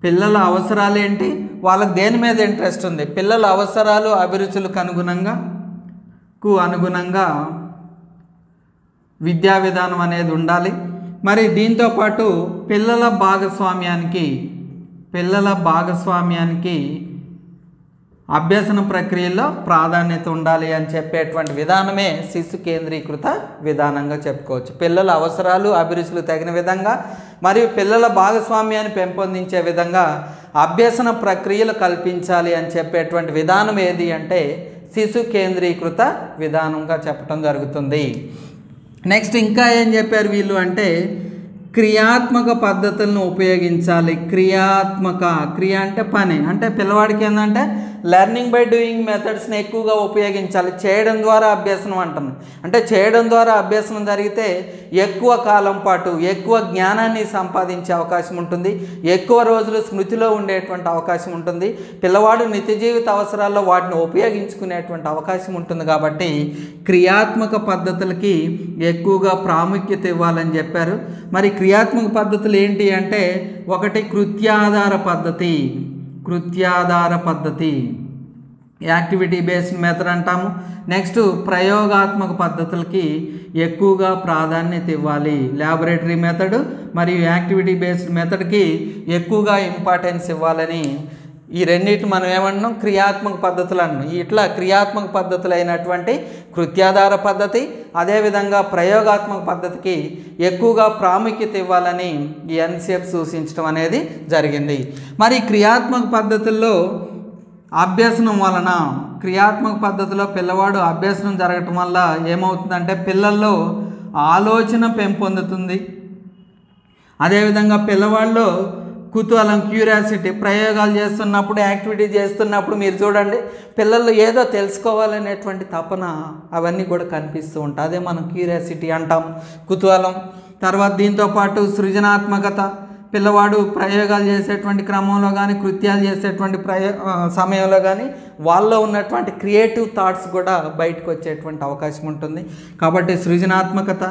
పిల్లల అవసరాలు ఏంటి, వాళ్ళకి దేని మీద ఇంట్రెస్ట్ ఉంది, పిల్లల అవసరాలు అభిరుచులకు అనుగుణంగా విద్యా విధానం అనేది ఉండాలి. మరి దీంతోపాటు పిల్లల భాగస్వామ్యానికి అభ్యసన ప్రక్రియలో ప్రాధాన్యత ఉండాలి అని చెప్పేటువంటి విధానమే శిశు కేంద్రీకృత విధానంగా చెప్పుకోవచ్చు. పిల్లల అవసరాలు అభిరుచులు తగిన విధంగా మరియు పిల్లల భాగస్వామ్యాన్ని పెంపొందించే విధంగా అభ్యసన ప్రక్రియలు కల్పించాలి అని చెప్పేటువంటి విధానం ఏది అంటే శిశు కేంద్రీకృత విధానంగా చెప్పడం జరుగుతుంది. నెక్స్ట్ ఇంకా ఏం చెప్పారు వీళ్ళు అంటే క్రియాత్మక పద్ధతులను ఉపయోగించాలి. క్రియ అంటే పని, అంటే పిల్లవాడికి ఏంటంటే లెర్నింగ్ బై డూయింగ్ మెథడ్స్ని ఎక్కువగా ఉపయోగించాలి. చేయడం ద్వారా అభ్యసనం అంటున్నాం, అంటే చేయడం ద్వారా అభ్యసనం జరిగితే ఎక్కువ కాలం పాటు ఎక్కువ జ్ఞానాన్ని సంపాదించే అవకాశం ఉంటుంది, ఎక్కువ రోజులు స్మృతిలో ఉండేటువంటి అవకాశం ఉంటుంది, పిల్లవాడు నిత్య జీవిత అవసరాల్లో వాటిని ఉపయోగించుకునేటువంటి అవకాశం ఉంటుంది. కాబట్టి క్రియాత్మక పద్ధతులకి ఎక్కువగా ప్రాముఖ్యత ఇవ్వాలని చెప్పారు. మరి క్రియాత్మక పద్ధతులు ఏంటి అంటే ఒకటి కృత్యాధార పద్ధతి, యాక్టివిటీ బేస్డ్ మెథడ్ అంటాము. నెక్స్ట్ ప్రయోగాత్మక పద్ధతులకి ఎక్కువగా ప్రాధాన్యత ఇవ్వాలి. ల్యాబొరేటరీ మెథడ్ మరియు యాక్టివిటీ బేస్డ్ మెథడ్కి ఎక్కువగా ఇంపార్టెన్స్ ఇవ్వాలని ఈ రెండింటిని మనం ఏమంటున్నాం క్రియాత్మక పద్ధతులు అంటున్నాం. ఇట్లా క్రియాత్మక పద్ధతులు అయినటువంటి కృత్యాధార పద్ధతి అదేవిధంగా ప్రయోగాత్మక పద్ధతికి ఎక్కువగా ప్రాముఖ్యత ఇవ్వాలని ఈ ఎన్సిఎఫ్ సూచించడం అనేది జరిగింది. మరి క్రియాత్మక పద్ధతుల్లో అభ్యసనం వలన, క్రియాత్మక పద్ధతిలో పిల్లవాడు అభ్యసనం జరగటం వల్ల ఏమవుతుందంటే పిల్లల్లో ఆలోచన పెంపొందుతుంది. అదేవిధంగా పిల్లవాళ్ళలో కుతూహలం, క్యూరియాసిటీ, ప్రయోగాలు చేస్తున్నప్పుడు, యాక్టివిటీ చేస్తున్నప్పుడు మీరు చూడండి పిల్లలు ఏదో తెలుసుకోవాలనేటువంటి తపన అవన్నీ కూడా కనిపిస్తూ ఉంటాయి. అదే మనం క్యూరియాసిటీ అంటాం, కుతూహలం. తర్వాత దీంతోపాటు సృజనాత్మకత, పిల్లవాడు ప్రయోగాలు చేసేటువంటి క్రమంలో కానీ కృత్యాలు చేసేటువంటి సమయంలో కానీ వాళ్ళలో ఉన్నటువంటి క్రియేటివ్ థాట్స్ కూడా బయటకు వచ్చేటువంటి అవకాశం ఉంటుంది. కాబట్టి సృజనాత్మకత,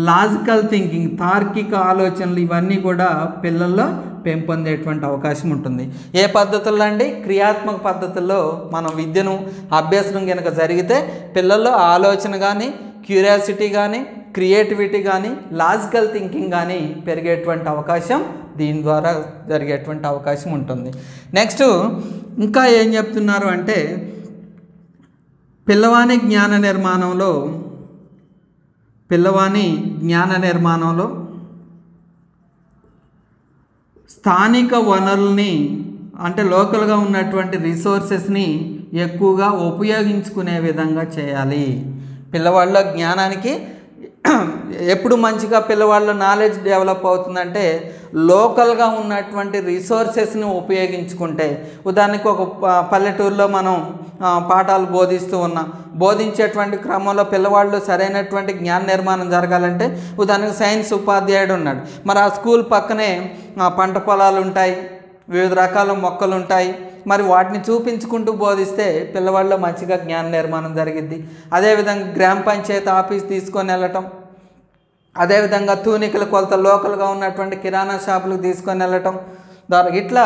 లాజికల్ థింకింగ్, తార్కిక ఆలోచనలు ఇవన్నీ కూడా పిల్లల్లో పెంపొందేటువంటి అవకాశం ఉంటుంది. ఏ పద్ధతుల్లో అండి? క్రియాత్మక పద్ధతుల్లో మనం విద్యను అభ్యసనం కనుక జరిగితే పిల్లల్లో ఆలోచన కానీ, క్యూరియాసిటీ కానీ, క్రియేటివిటీ కానీ, లాజికల్ థింకింగ్ కానీ పెరిగేటువంటి అవకాశం దీని ద్వారా జరిగేటువంటి అవకాశం ఉంటుంది. నెక్స్ట్ ఇంకా ఏం చెప్తున్నారు అంటే పిల్లవాని జ్ఞాన నిర్మాణంలో స్థానిక వనరుల్ని అంటే లోకల్గా ఉన్నటువంటి రిసోర్సెస్ని ఎక్కువగా ఉపయోగించుకునే విధంగా చేయాలి. పిల్లవాళ్ళ జ్ఞానానికి ఎప్పుడు మంచిగా పిల్లవాళ్ళ నాలెడ్జ్ డెవలప్ అవుతుందంటే లోకల్గా ఉన్నటువంటి రిసోర్సెస్ని ఉపయోగించుకుంటే. ఉదాహరణకు ఒక పల్లెటూరులో మనం పాఠాలు బోధించేటువంటి క్రమంలో పిల్లవాళ్ళు సరైనటువంటి జ్ఞాన నిర్మాణం జరగాలంటే ఉదాహరణకు సైన్స్ ఉపాధ్యాయుడు ఉన్నాడు, మరి ఆ స్కూల్ పక్కనే పంట పొలాలు ఉంటాయి, వివిధ రకాల మొక్కలు ఉంటాయి, మరి వాటిని చూపించుకుంటూ బోధిస్తే పిల్లవాళ్ళలో మంచిగా జ్ఞాన నిర్మాణం జరిగిద్ది. అదేవిధంగా గ్రామ పంచాయతీ ఆఫీస్ తీసుకొని వెళ్ళటం, అదేవిధంగా తూనికల కొలత లోకల్గా ఉన్నటువంటి కిరాణా షాపులకు తీసుకొని వెళ్ళటం ద్వారా ఇట్లా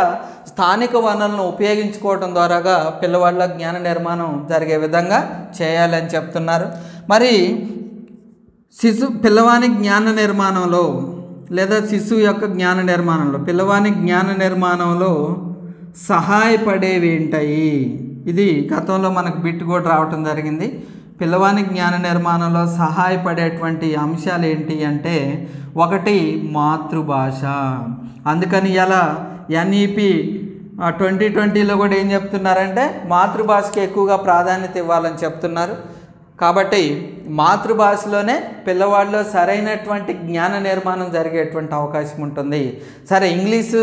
స్థానిక వనరులను ఉపయోగించుకోవడం ద్వారాగా పిల్లవాళ్ళ జ్ఞాన నిర్మాణం జరిగే విధంగా చేయాలని చెప్తున్నారు. మరి పిల్లవాని జ్ఞాన నిర్మాణంలో లేదా శిశువు యొక్క జ్ఞాన నిర్మాణంలో పిల్లవాని జ్ఞాన నిర్మాణంలో సహాయపడేవి ఏంటాయి? ఇది గతంలో మనకు బిట్ కూడా రావటం జరిగింది. పిల్లవాని జ్ఞాన నిర్మాణంలో సహాయపడేటువంటి అంశాలు ఏంటి అంటే ఒకటి మాతృభాష. అందుకని ఇలా NEP 2020లో కూడా ఏం చెప్తున్నారంటే మాతృభాషకి ఎక్కువగా ప్రాధాన్యత ఇవ్వాలని చెప్తున్నారు. కాబట్టి మాతృభాషలోనే పిల్లవాళ్ళలో సరైనటువంటి జ్ఞాన నిర్మాణం జరిగేటువంటి అవకాశం ఉంటుంది. సరే ఇంగ్లీషు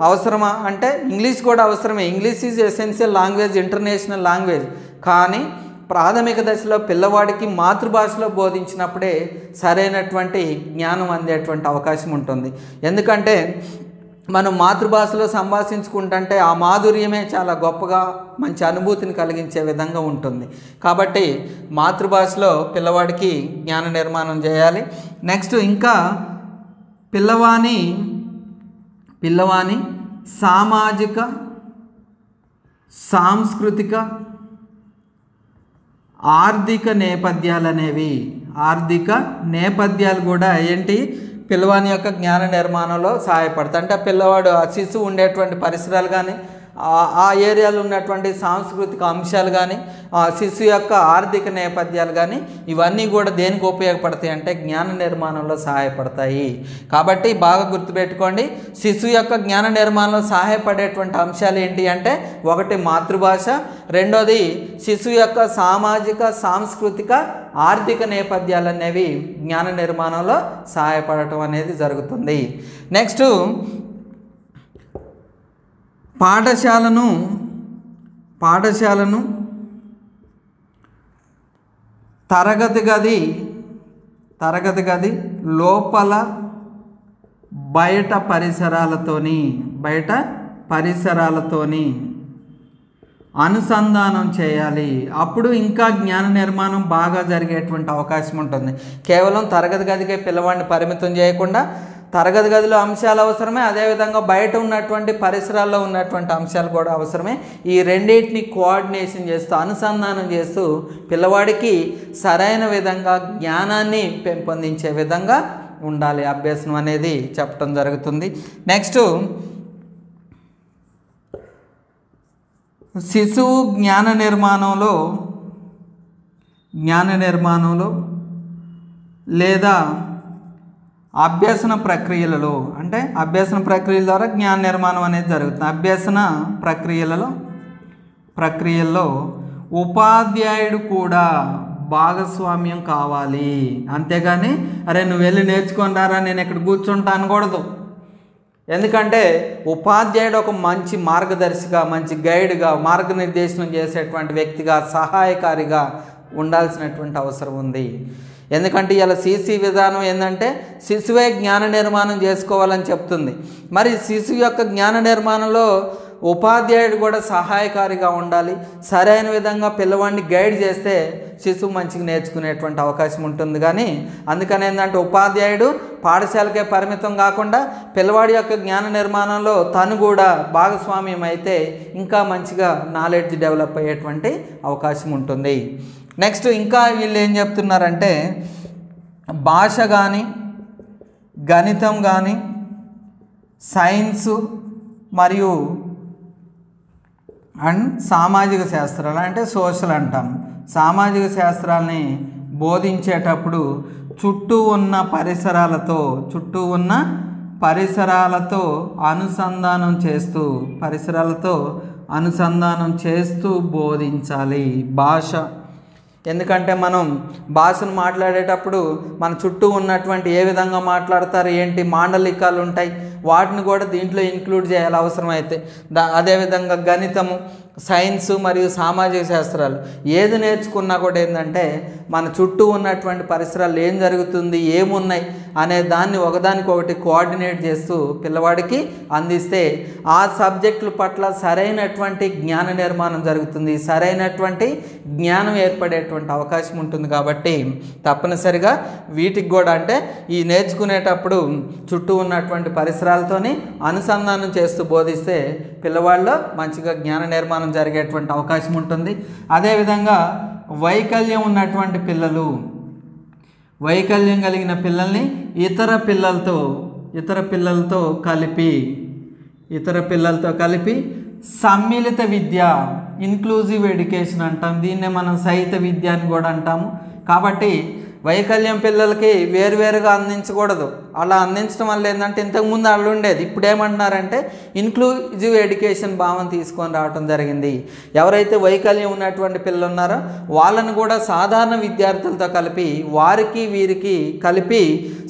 అవసరమా అంటే ఇంగ్లీష్ కూడా అవసరమే. English is essential language, international language. కానీ ప్రాథమిక దశలో పిల్లవాడికి మాతృభాషలో బోధించినప్పుడే సరైనటువంటి జ్ఞానం అందేటువంటి అవకాశం ఉంటుంది. ఎందుకంటే మనం మాతృభాషలో సంభాషించుకుంటుంటే ఆ మాధుర్యమే చాలా గొప్పగా మంచి అనుభూతిని కలిగించే విధంగా ఉంటుంది. కాబట్టి మాతృభాషలో పిల్లవాడికి జ్ఞాన నిర్మాణం చేయాలి. నెక్స్ట్ ఇంకా పిల్లవాని సామాజిక, సాంస్కృతిక, ఆర్థిక నేపథ్యాలు కూడా ఏంటి పిల్లవాని యొక్క జ్ఞాన నిర్మాణంలో సహాయపడతాయి. అంటే పిల్లవాడు ఆ శిశువు ఉండేటువంటి పరిసరాలు కానీ ఆ ఏరియాలో ఉన్నటువంటి సాంస్కృతిక అంశాలు కానీ శిశువు యొక్క ఆర్థిక నేపథ్యాలు కానీ ఇవన్నీ కూడా దేనికి ఉపయోగపడతాయి అంటే జ్ఞాన నిర్మాణంలో సహాయపడతాయి. కాబట్టి బాగా గుర్తుపెట్టుకోండి, శిశువు యొక్క జ్ఞాన నిర్మాణంలో సహాయపడేటువంటి అంశాలు ఏంటి అంటే ఒకటి మాతృభాష, రెండోది శిశువు యొక్క సామాజిక, సాంస్కృతిక, ఆర్థిక నేపథ్యాలు అనేవి జ్ఞాన నిర్మాణంలో సహాయపడటం అనేది జరుగుతుంది. నెక్స్ట్ పాఠశాలను తరగతి గది లోపల బయట పరిసరాలతోని అనుసంధానం చేయాలి. అప్పుడు ఇంకా జ్ఞాన నిర్మాణం బాగా జరిగేటువంటి అవకాశం ఉంటుంది. కేవలం తరగతి గదికే పిల్లవాడిని పరిమితం చేయకుండా తరగతి గదిలో అంశాలు అవసరమే, అదేవిధంగా బయట ఉన్నటువంటి పరిసరాల్లో ఉన్నటువంటి అంశాలు కూడా అవసరమే. ఈ రెండింటిని కోఆర్డినేషన్ చేస్తూ అనుసంధానం చేస్తూ పిల్లవాడికి సరైన విధంగా జ్ఞానాన్ని పెంపొందించే విధంగా ఉండాలి అభ్యాసం అనేది చెప్పడం జరుగుతుంది. నెక్స్ట్ శిశువు జ్ఞాన నిర్మాణంలో లేదా అభ్యసన ప్రక్రియలలో అంటే అభ్యసన ప్రక్రియల ద్వారా జ్ఞాన నిర్మాణం అనేది జరుగుతుంది. అభ్యసన ప్రక్రియల్లో ఉపాధ్యాయుడు కూడా భాగస్వామ్యం కావాలి. అంతేగాని అరే నువ్వు వెళ్ళి నేర్చుకొని రారా నేను ఇక్కడ కూర్చుంటా అనకూడదు. ఎందుకంటే ఉపాధ్యాయుడు ఒక మంచి మార్గదర్శిగా, మంచి గైడ్గా, మార్గనిర్దేశనం చేసేటువంటి వ్యక్తిగా, సహాయకారిగా ఉండాల్సినటువంటి అవసరం ఉంది. ఎందుకంటే ఇలా సీసీ విధానం ఏంటంటే శిశువే జ్ఞాన నిర్మాణం చేసుకోవాలని చెప్తుంది. మరి శిశువు యొక్క జ్ఞాన నిర్మాణంలో ఉపాధ్యాయుడు కూడా సహాయకారిగా ఉండాలి. సరైన విధంగా పిల్లవాడిని గైడ్ చేస్తే శిశువు మంచిగా నేర్చుకునేటువంటి అవకాశం ఉంటుంది. కానీ అందుకని ఏంటంటే ఉపాధ్యాయుడు పాఠశాలకే పరిమితం కాకుండా పిల్లవాడి యొక్క జ్ఞాన నిర్మాణంలో తను కూడా భాగస్వామ్యం అయితే ఇంకా మంచిగా నాలెడ్జ్ డెవలప్ అయ్యేటువంటి అవకాశం ఉంటుంది. నెక్స్ట్ ఇంకా వీళ్ళు ఏం చెప్తున్నారంటే భాష కానీ గణితం కానీ సైన్సు మరియు అండ్ సామాజిక శాస్త్రాలు అంటే సోషల్ అంటాం. సామాజిక శాస్త్రాలని బోధించేటప్పుడు చుట్టూ ఉన్న పరిసరాలతో అనుసంధానం చేస్తూ బోధించాలి భాష. ఎందుకంటే మనం భాషను మాట్లాడేటప్పుడు మన చుట్టూ ఉన్నటువంటి ఏ విధంగా మాట్లాడతారు ఏంటి మాండలికాలు ఉంటాయి, వాటిని కూడా దీంట్లో ఇంక్లూడ్ చేయాలి అవసరమైతే. అదేవిధంగా గణితము, సైన్స్ మరియు సామాజిక శాస్త్రాలు ఏది నేర్చుకున్నా కూడా ఏంటంటే మన చుట్టూ ఉన్నటువంటి పరిసరాలు ఏం జరుగుతుంది, ఏమున్నాయి అనే దాన్ని ఒకదానికొకటి కోఆర్డినేట్ చేస్తూ పిల్లవాడికి అందిస్తే ఆ సబ్జెక్టుల పట్ల సరైనటువంటి జ్ఞాన నిర్మాణం జరుగుతుంది, సరైనటువంటి జ్ఞానం ఏర్పడేటువంటి అవకాశం ఉంటుంది. కాబట్టి తప్పనిసరిగా వీటికి కూడా అంటే ఈ నేర్చుకునేటప్పుడు చుట్టూ ఉన్నటువంటి పరిసరాలతోని అనుసంధానం చేస్తూ బోధిస్తే పిల్లవాళ్ళలో మంచిగా జ్ఞాన నిర్మాణం జరిగేటువంటి అవకాశం ఉంటుంది. అదేవిధంగా వైకల్యం ఉన్నటువంటి పిల్లలు, వైకల్యం కలిగిన పిల్లల్ని ఇతర పిల్లలతో కలిపి సమ్మిళిత విద్య, ఇన్క్లూజివ్ ఎడ్యుకేషన్ అంటాం. దీన్నే మనం సహిత విద్య అని కూడా అంటాము. కాబట్టి వైకల్యం పిల్లలకి వేరువేరుగా అందించకూడదు. అలా అందించడం వల్ల ఏంటంటే ఇంతకుముందు అలా ఉండేది, ఇప్పుడు ఏమంటున్నారంటే ఇన్క్లూజివ్ ఎడ్యుకేషన్ భావం తీసుకొని రావడం జరిగింది. ఎవరైతే వైకల్యం ఉన్నటువంటి పిల్లలు ఉన్నారో వాళ్ళని కూడా సాధారణ విద్యార్థులతో కలిపి వారికి వీరికి కలిపి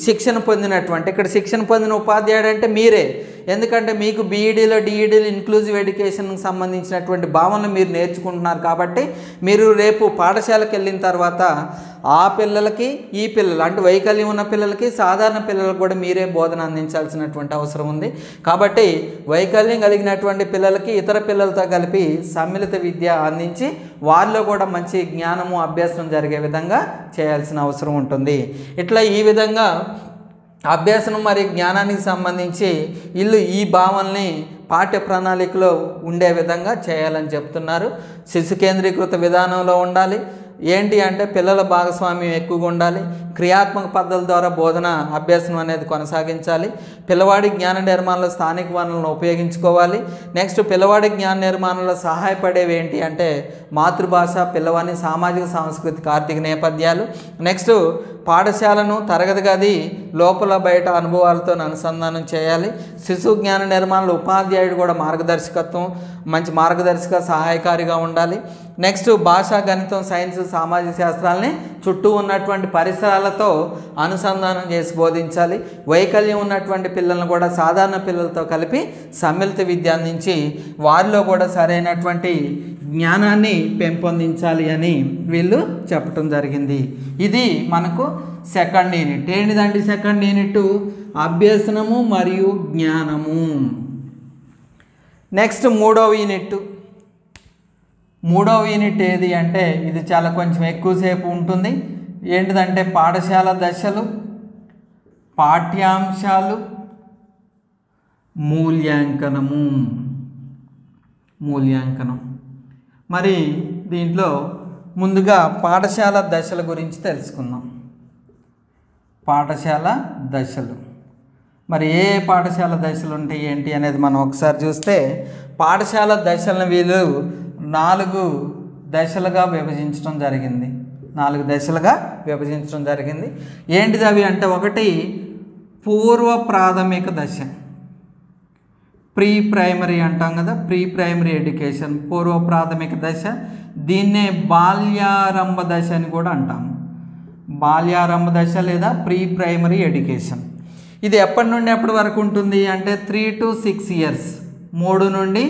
శిక్షణ పొందినటువంటి, ఇక్కడ శిక్షణ పొందిన ఉపాధ్యాయుడు అంటే మీరే. ఎందుకంటే మీకు బీఈడీలో డిఈడీలో ఇన్క్లూజివ్ ఎడ్యుకేషన్కి సంబంధించినటువంటి భావనలు మీరు నేర్చుకుంటున్నారు. కాబట్టి మీరు రేపు పాఠశాలకు వెళ్ళిన తర్వాత ఆ పిల్లలకి ఈ పిల్లలు అంటే వైకల్యం ఉన్న పిల్లలకి సాధారణ పిల్లలకు కూడా మీరే బోధన అందించాల్సినటువంటి అవసరం ఉంది. కాబట్టి వైకల్యం కలిగినటువంటి పిల్లలకి ఇతర పిల్లలతో కలిపి సమ్మిళిత విద్య అందించి వారిలో కూడా మంచి జ్ఞానము అభ్యాసం జరిగే విధంగా చేయాల్సిన అవసరం ఉంటుంది. ఇట్లా ఈ విధంగా అభ్యాసం మరియు జ్ఞానానికి సంబంధించి వీళ్ళు ఈ భావనల్ని పాఠ్య ప్రణాళికలో ఉండే విధంగా చేయాలని చెప్తున్నారు. శిశు కేంద్రీకృత విధానంలో ఉండాలి. ఏంటి అంటే పిల్లల భాగస్వామ్యం ఎక్కువగా ఉండాలి. క్రియాత్మక పద్ధతుల ద్వారా బోధన అభ్యాసం అనేది కొనసాగించాలి. పిల్లవాడి జ్ఞాన నిర్మాణంలో స్థానిక వనరులను ఉపయోగించుకోవాలి. నెక్స్ట్ పిల్లవాడి జ్ఞాన నిర్మాణంలో సహాయపడేవి ఏంటి అంటే మాతృభాష, పిల్లవాని సామాజిక సాంస్కృతిక ఆర్థిక నేపథ్యాలు. నెక్స్ట్ పాఠశాలను తరగతి గది లోపల బయట అనుభవాలతో అనుసంధానం చేయాలి. శిశు జ్ఞాన నిర్మాణంలో ఉపాధ్యాయుడు కూడా మంచి మార్గదర్శక సహాయకారిగా ఉండాలి. నెక్స్ట్ భాష, గణితం, సైన్స్, సామాజిక శాస్త్రాలని చుట్టూ ఉన్నటువంటి పరిసరాలతో అనుసంధానం చేసి బోధించాలి. వైకల్యం ఉన్నటువంటి పిల్లలను కూడా సాధారణ పిల్లలతో కలిపి సమ్మిళిత విద్య అందించి వారిలో కూడా సరైనటువంటి జ్ఞానాన్ని పెంపొందించాలి అని వీళ్ళు చెప్పటం జరిగింది. ఇది మనకు సెకండ్ యూనిట్. ఏంటిదండి సెకండ్ యూనిట్? అభ్యసనము మరియు జ్ఞానము. నెక్స్ట్ మూడవ యూనిట్ ఏది అంటే ఇది చాలా కొంచెం ఎక్కువసేపు ఉంటుంది. ఏంటిదంటే పాఠశాల దశలు, పాఠ్యాంశాలు, మూల్యాంకనం. మరి దీంట్లో ముందుగా పాఠశాల దశల గురించి తెలుసుకుందాం. పాఠశాల దశలు మరి ఏ పాఠశాల దశలు ఉంటాయి ఏంటి అనేది మనం ఒకసారి చూస్తే పాఠశాల దశలను వీళ్ళు 4 దశలుగా విభజించడం జరిగింది. ఏంటిది అవి అంటే ఒకటి పూర్వ ప్రాథమిక దశ, ప్రీ ప్రైమరీ అంటాం కదా, ప్రీ ప్రైమరీ ఎడ్యుకేషన్ పూర్వ ప్రాథమిక దశ. దీన్నే బాల్యారంభ దశ అని కూడా అంటాము. బాల్యారంభ దశ లేదా ప్రీ ప్రైమరీ ఎడ్యుకేషన్. ఇది ఎప్పటి నుండి ఎప్పటి వరకు ఉంటుంది అంటే 3 to 6 years, 3 నుండి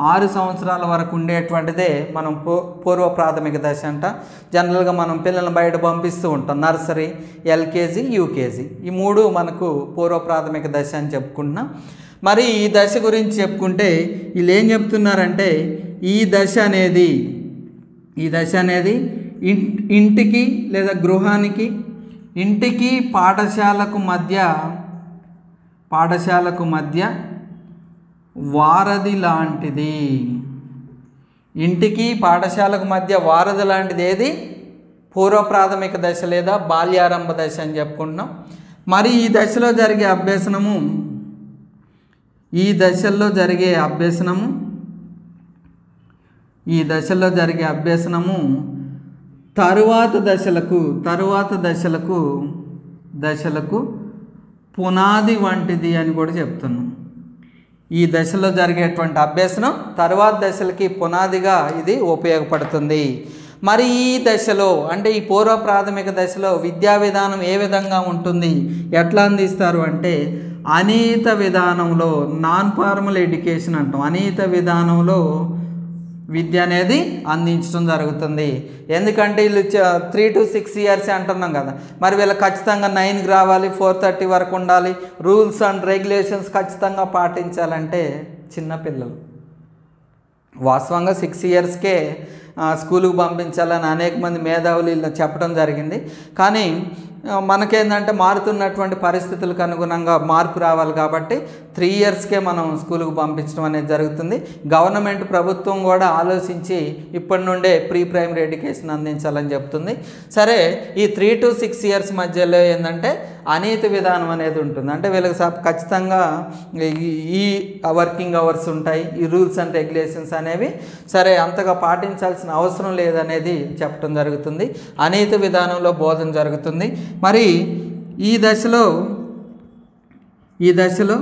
6 సంవత్సరాల వరకు ఉండేటువంటిదే మనం పూర్వ ప్రాథమిక దశ అంట. జనరల్గా మనం పిల్లల్ని బయట పంపిస్తూ ఉంటాం, నర్సరీ, ఎల్కేజీ, యూకేజీ, ఈ 3 మనకు పూర్వ ప్రాథమిక దశ అని చెప్పుకుంటున్నాం. మరి ఈ దశ గురించి చెప్పుకుంటే వీళ్ళు ఏం చెప్తున్నారంటే ఈ దశ అనేది ఇంటికి లేదా గృహానికి, ఇంటికి పాఠశాలకు మధ్య వారధి లాంటిది. ఇంటికి పాఠశాలకు మధ్య వారధి లాంటిది ఏది? పూర్వ ప్రాథమిక దశ లేదా బాల్యారంభ దశ అని చెప్పుకుంటున్నాం. మరి ఈ దశలో జరిగే అభ్యసనము తరువాత దశలకు పునాది వంటిది అని కూడా చెప్తున్నాం. ఈ దశలో జరిగేటువంటి అభ్యసనం తరువాత దశలకి పునాదిగా ఇది ఉపయోగపడుతుంది. మరి ఈ దశలో అంటే ఈ పూర్వ ప్రాథమిక దశలో విద్యా విధానం ఏ విధంగా ఉంటుంది, ఎట్లా అందిస్తారు అంటే అనియత విధానంలో, నాన్ ఫార్మల్ ఎడ్యుకేషన్ అంటాం. అనియత విధానంలో విద్య అనేది అందించడం జరుగుతుంది. ఎందుకంటే వీళ్ళు 3 to 6 years అంటున్నాం కదా, మరి వీళ్ళు ఖచ్చితంగా 9కి రావాలి, 4:30 వరకు ఉండాలి, రూల్స్ అండ్ రెగ్యులేషన్స్ ఖచ్చితంగా పాటించాలంటే చిన్నపిల్లలు. వాస్తవంగా 6 yearsకే స్కూలుకు పంపించాలని అనేక మంది మేధావులు ఇలా చెప్పడం జరిగింది. కానీ మనకేంటంటే మారుతున్నటువంటి పరిస్థితులకు అనుగుణంగా మార్పు రావాలి కాబట్టి 3 yearsకే మనం స్కూలుకు పంపించడం అనేది జరుగుతుంది. గవర్నమెంట్ ప్రభుత్వం కూడా ఆలోచించి ఇప్పటి నుండే ప్రీ ప్రైమరీ ఎడ్యుకేషన్ అందించాలని చెప్తుంది. సరే, ఈ 3 to 6 years మధ్యలో ఏంటంటే అనియత విధానం అనేది ఉంటుంది. అంటే వీళ్ళకి ఖచ్చితంగా ఈ వర్కింగ్ అవర్స్ ఉంటాయి, ఈ రూల్స్ అండ్ రెగ్యులేషన్స్ అనేవి సరే అంతగా పాటించాల్సిన అవసరం లేదనేది చెప్పడం జరుగుతుంది. అనియత విధానంలో బోధన జరుగుతుంది. మరి ఈ దశలో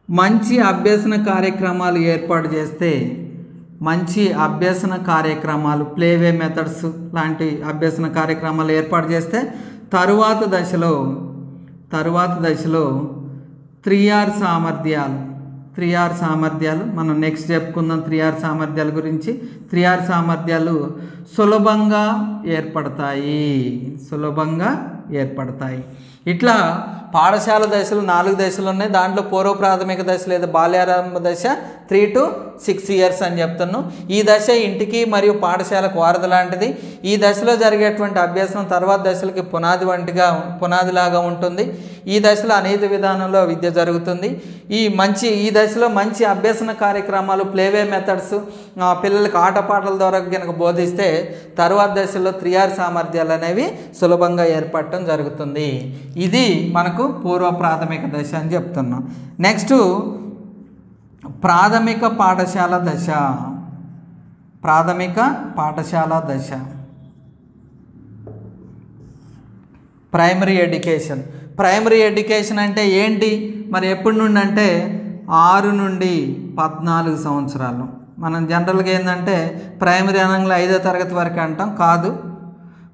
మంచి అభ్యసన కార్యక్రమాలు ఏర్పాటు చేస్తే, ప్లేవే మెథడ్స్ లాంటి అభ్యసన కార్యక్రమాలు ఏర్పాటు చేస్తే తరువాత దశలో 3R సామర్థ్యాలు మనం నెక్స్ట్ చెప్పుకుందాం. 3R సామర్థ్యాల గురించి. 3R సామర్థ్యాలు సులభంగా ఏర్పడతాయి. ఇట్లా పాఠశాల దశలు 4 దశలు ఉన్నాయి. దాంట్లో పూర్వ ప్రాథమిక దశ లేదా బాల్యారంభ దశ 3 to 6 years అని చెప్తున్నాను. ఈ దశ ఇంటికి మరియు పాఠశాలకు వారధి లాంటిది. ఈ దశలో జరిగేటువంటి అభ్యాసం తర్వాత దశలకి పునాదిలాగా ఉంటుంది. ఈ దశలో అనియత విధానంలో విద్య జరుగుతుంది. ఈ దశలో మంచి అభ్యసన కార్యక్రమాలు, ప్లేవే మెథడ్స్ పిల్లలకు ఆటపాటల ద్వారా కనుక బోధిస్తే తర్వాత దశలో 3R సామర్థ్యాలు అనేవి సులభంగా ఏర్పడటం జరుగుతుంది. ఇది మనకు పూర్వ ప్రాథమిక దశ అని చెప్తున్నాం. నెక్స్ట్ ప్రాథమిక పాఠశాల దశ ప్రైమరీ ఎడ్యుకేషన్ అంటే ఏంటి? మరి ఎప్పటి నుండి అంటే 6 నుండి 14 సంవత్సరాలు. మనం జనరల్గా ఏంటంటే ప్రైమరీ అనగా 5వ తరగతి వరకు అంటాం, కాదు.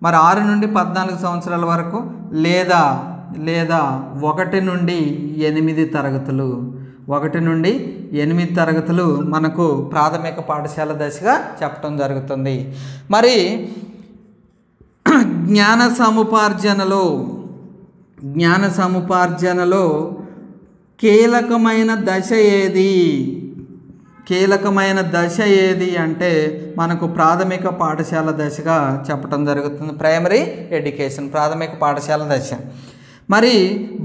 మరి 6 నుండి 14 సంవత్సరాల వరకు లేదా 1 నుండి 8 తరగతులు మనకు ప్రాథమిక పాఠశాల దశగా చెప్పడం జరుగుతుంది. మరి జ్ఞాన సముపార్జనలో కీలకమైన దశ ఏది అంటే మనకు ప్రాథమిక పాఠశాల దశగా చెప్పడం జరుగుతుంది. ప్రైమరీ ఎడ్యుకేషన్ ప్రాథమిక పాఠశాల దశ. మరి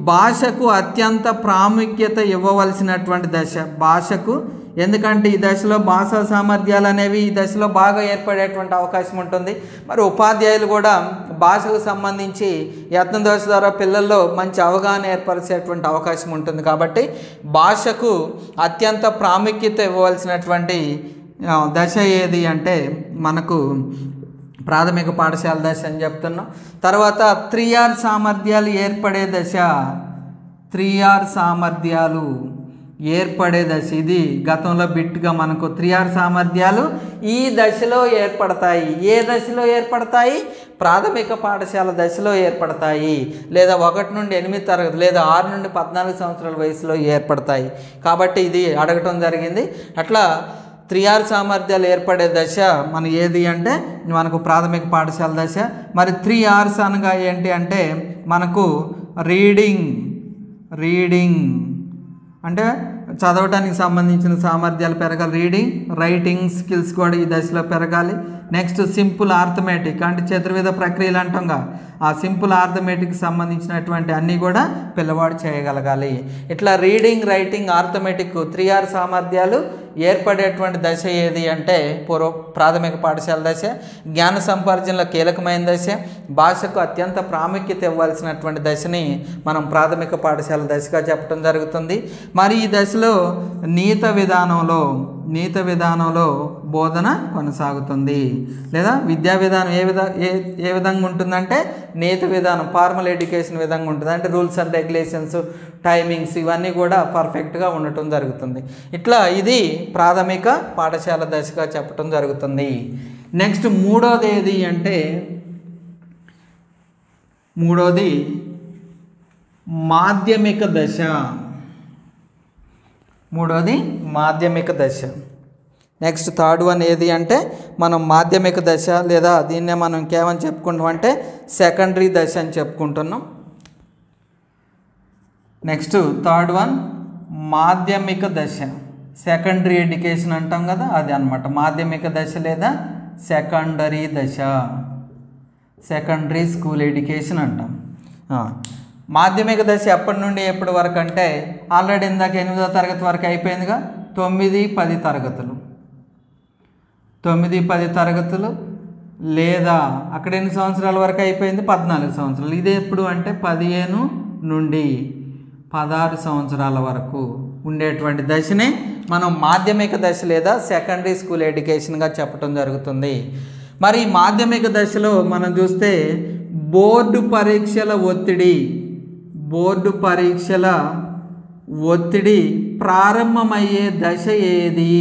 భాషకు అత్యంత ప్రాముఖ్యత ఇవ్వవలసినటువంటి దశ. ఎందుకంటే ఈ దశలో భాషా సామర్థ్యాలు అనేవి ఈ దశలో బాగా ఏర్పడేటువంటి అవకాశం ఉంటుంది. మరి ఉపాధ్యాయులు కూడా భాషకు సంబంధించి యత్న దశ ద్వారా పిల్లల్లో మంచి అవగాహన ఏర్పరిచేటువంటి అవకాశం ఉంటుంది. కాబట్టి భాషకు అత్యంత ప్రాముఖ్యత ఇవ్వవలసినటువంటి దశ ఏది అంటే మనకు ప్రాథమిక పాఠశాల దశ అని చెప్తున్నాం. తర్వాత 3R సామర్థ్యాలు ఏర్పడే దశ. ఇది గతంలో బిట్గా మనకు 3R సామర్థ్యాలు ఈ దశలో ఏర్పడతాయి. ఏ దశలో ఏర్పడతాయి? ప్రాథమిక పాఠశాల దశలో ఏర్పడతాయి, లేదా 1 నుండి 8 తరగతి, లేదా 6 నుండి 14 సంవత్సరాల వయసులో ఏర్పడతాయి. కాబట్టి ఇది అడగటం జరిగింది. అట్లా 3R సామర్థ్యాలు ఏర్పడే దశ మన ఏది అంటే మనకు ప్రాథమిక పాఠశాల దశ. మరి 3Rs అనగా ఏంటి అంటే మనకు రీడింగ్ అంటే చదవటానికి సంబంధించిన సామర్థ్యాలు పెరగాలి. రీడింగ్, రైటింగ్ స్కిల్స్ కూడా ఈ దశలో పెరగాలి. నెక్స్ట్ సింపుల్ ఆర్థమెటిక్ అంటే చతుర్విధ ప్రక్రియలు అంటాంగా, ఆ సింపుల్ ఆర్థమెటిక్ సంబంధించినటువంటి అన్నీ కూడా పిల్లవాడు చేయగలగాలి. ఇట్లా రీడింగ్, రైటింగ్, ఆర్థమెటిక్ 3R సామర్థ్యాలు ఏర్పడేటువంటి దశ ఏది అంటే ప్రాథమిక పాఠశాల దశ. జ్ఞాన సంపార్జనలో కీలకమైన దశ, భాషకు అత్యంత ప్రాముఖ్యత ఇవ్వాల్సినటువంటి దశని మనం ప్రాథమిక పాఠశాల దశగా చెప్పడం జరుగుతుంది. మరి ఈ దశలో నీత విధానంలో బోధన కొనసాగుతుంది, లేదా విద్యా విధానం ఏ విధంగా ఉంటుందంటే నీత విధానం, ఫార్మల్ ఎడ్యుకేషన్ విధంగా ఉంటుంది. అంటే రూల్స్ అండ్ రెగ్యులేషన్స్, టైమింగ్స్ ఇవన్నీ కూడా పర్ఫెక్ట్గా ఉండటం జరుగుతుంది. ఇట్లా ఇది ప్రాథమిక పాఠశాల దశగా చెప్పటం జరుగుతుంది. నెక్స్ట్ మూడోది ఏది అంటే మాధ్యమిక దశ. మాధ్యమిక దశ. నెక్స్ట్ థర్డ్ వన్ ఏది అంటే మనం మాధ్యమిక దశ, లేదా దీన్నే మనం ఇంకేమని చెప్పుకుంటాం అంటే సెకండరీ దశ అని చెప్పుకుంటున్నాం. నెక్స్ట్ థర్డ్ వన్ మాధ్యమిక దశ, సెకండరీ ఎడ్యుకేషన్ అంటాం కదా, అది అన్నమాట మాధ్యమిక దశ లేదా సెకండరీ దశ, సెకండరీ స్కూల్ ఎడ్యుకేషన్ అంటాం. మాధ్యమిక దశ ఎప్పటి నుండి ఎప్పటి వరకు అంటే ఆల్రెడీ ఇందాక 8వ తరగతి వరకు అయిపోయిందిగా, 9, 10 తరగతులు, 9, 10 తరగతులు, లేదా అక్కడ ఎన్ని సంవత్సరాల వరకు అయిపోయింది? 14 సంవత్సరాలు. ఇది ఎప్పుడు అంటే 15 నుండి 16 సంవత్సరాల వరకు ఉండేటువంటి దశనే మనం మాధ్యమిక దశ లేదా సెకండరీ స్కూల్ ఎడ్యుకేషన్గా చెప్పడం జరుగుతుంది. మరి మాధ్యమిక దశలో మనం చూస్తే బోర్డు పరీక్షల ఒత్తిడి ప్రారంభమయ్యే దశ ఏది?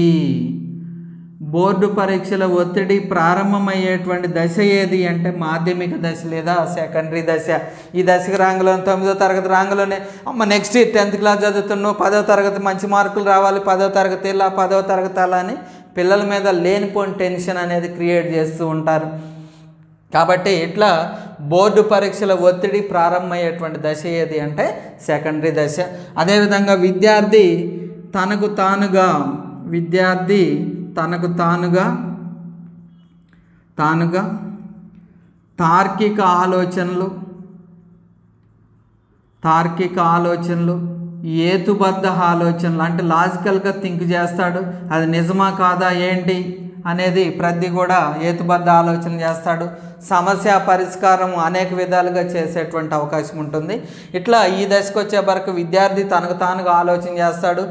బోర్డు పరీక్షల ఒత్తిడి ప్రారంభమయ్యేటువంటి దశ ఏది అంటే మాధ్యమిక దశ లేదా సెకండరీ దశ. ఈ దశకు రాంగలో 9వ తరగతి రాంగలోనే అమ్మ నెక్స్ట్ 10th క్లాస్ చదువుతున్నావు, 10వ తరగతి మంచి మార్కులు రావాలి, 10వ తరగతి ఇలా, 10వ తరగతి అలా అని పిల్లల మీద లేనిపోని టెన్షన్ అనేది క్రియేట్ చేస్తూ ఉంటారు. కాబట్టి ఇట్లా బోర్డు పరీక్షల ఒత్తిడి ప్రారంభమయ్యేటువంటి దశ ఏది అంటే సెకండరీ దశ. అదేవిధంగా విద్యార్థి తనకు తానుగా తార్కిక ఆలోచనలు, హేతుబద్ధ ఆలోచనలు అంటే లాజికల్గా థింక్ చేస్తాడు. అది నిజమా కాదా ఏంటి అనేది ప్రతి కూడా హేతుబద్ధ ఆలోచన చేస్తాడు. సమస్య పరిష్కారం అనేక విధాలుగా చేసేటువంటి అవకాశం ఉంటుంది. ఇట్లా ఈ దశకు వచ్చే వరకు విద్యార్థి తనకు తానుగా ఆలోచన చేస్తాడు.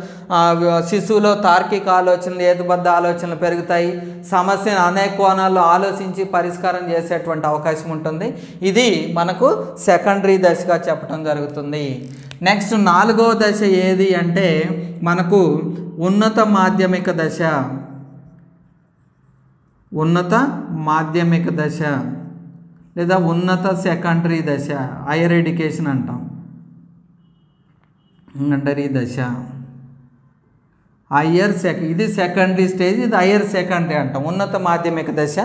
శిశువులో తార్కిక ఆలోచనలు, హేతుబద్ధ ఆలోచనలు పెరుగుతాయి. సమస్యను అనేక కోణాల్లో ఆలోచించి పరిష్కారం చేసేటువంటి అవకాశం ఉంటుంది. ఇది మనకు సెకండరీ దశగా చెప్పడం జరుగుతుంది. నెక్స్ట్ 4వ దశ ఏది అంటే మనకు ఉన్నత మాధ్యమిక దశ లేదా ఉన్నత సెకండరీ దశ, హైయర్ ఎడ్యుకేషన్ అంటాం. సెకండరీ దశ, ఇది సెకండరీ స్టేజ్, ఇది హైయర్ సెకండరీ అంటాం, ఉన్నత మాధ్యమిక దశ.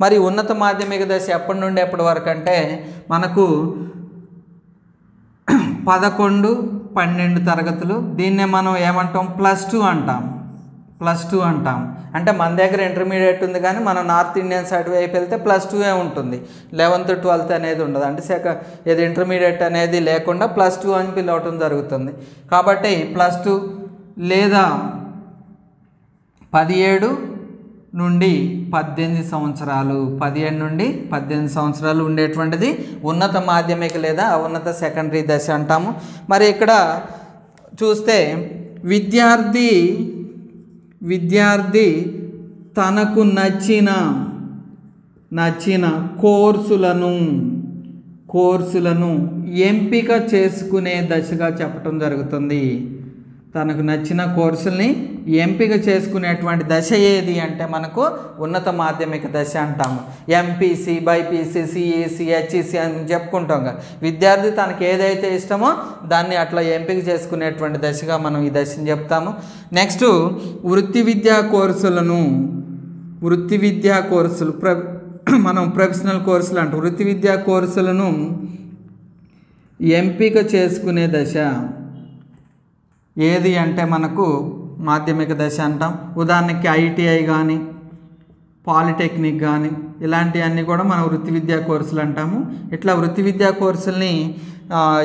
మరి ఉన్నత మాధ్యమిక దశ ఎప్పటి నుండి ఎప్పటి వరకు అంటే మనకు 11, 12 తరగతులు. దీన్నే మనం ఏమంటాం? +2 అంటాం. అంటే మన దగ్గర ఇంటర్మీడియట్ ఉంది కానీ మనం నార్త్ ఇండియన్ సైడ్ వైపు వెళ్తే +2 ఉంటుంది. 11th, 12th అనేది ఉండదు. అంటే ఇది ఇంటర్మీడియట్ అనేది లేకుండా +2 అని పిలవటం జరుగుతుంది. కాబట్టి +2 లేదా 17 నుండి 18 సంవత్సరాలు, 15 నుండి 18 సంవత్సరాలు ఉండేటువంటిది ఉన్నత మాధ్యమిక లేదా ఉన్నత సెకండరీ దశ అంటాము. మరి ఇక్కడ చూస్తే విద్యార్థి తనకు నచ్చిన కోర్సులను ఎంపిక చేసుకునే దశగా చెప్పటం జరుగుతుంది. తనకు నచ్చిన కోర్సుల్ని ఎంపిక చేసుకునేటువంటి దశ ఏది అంటే మనకు ఉన్నత మాధ్యమిక దశ అంటాము. ఎంపీసీ, బైపీసీ, సిఈసి, హెచ్ఈసి అని చెప్పుకుంటాం కదా. విద్యార్థి తనకు ఏదైతే ఇష్టమో దాన్ని అట్లా ఎంపిక చేసుకునేటువంటి దశగా మనం ఈ దశని చెప్తాము. నెక్స్ట్ వృత్తి విద్యా కోర్సులు మనం ప్రొఫెషనల్ కోర్సులు అంటాం. వృత్తి విద్యా కోర్సులను ఎంపిక చేసుకునే దశ ఏది అంటే మనకు మాధ్యమిక దశ అంటాం. ఉదాహరణకి ఐటీఐ కానీ, పాలిటెక్నిక్ కానీ ఇలాంటివన్నీ కూడా మనం వృత్తి విద్యా కోర్సులు అంటాము. ఇట్లా వృత్తి విద్యా కోర్సుల్ని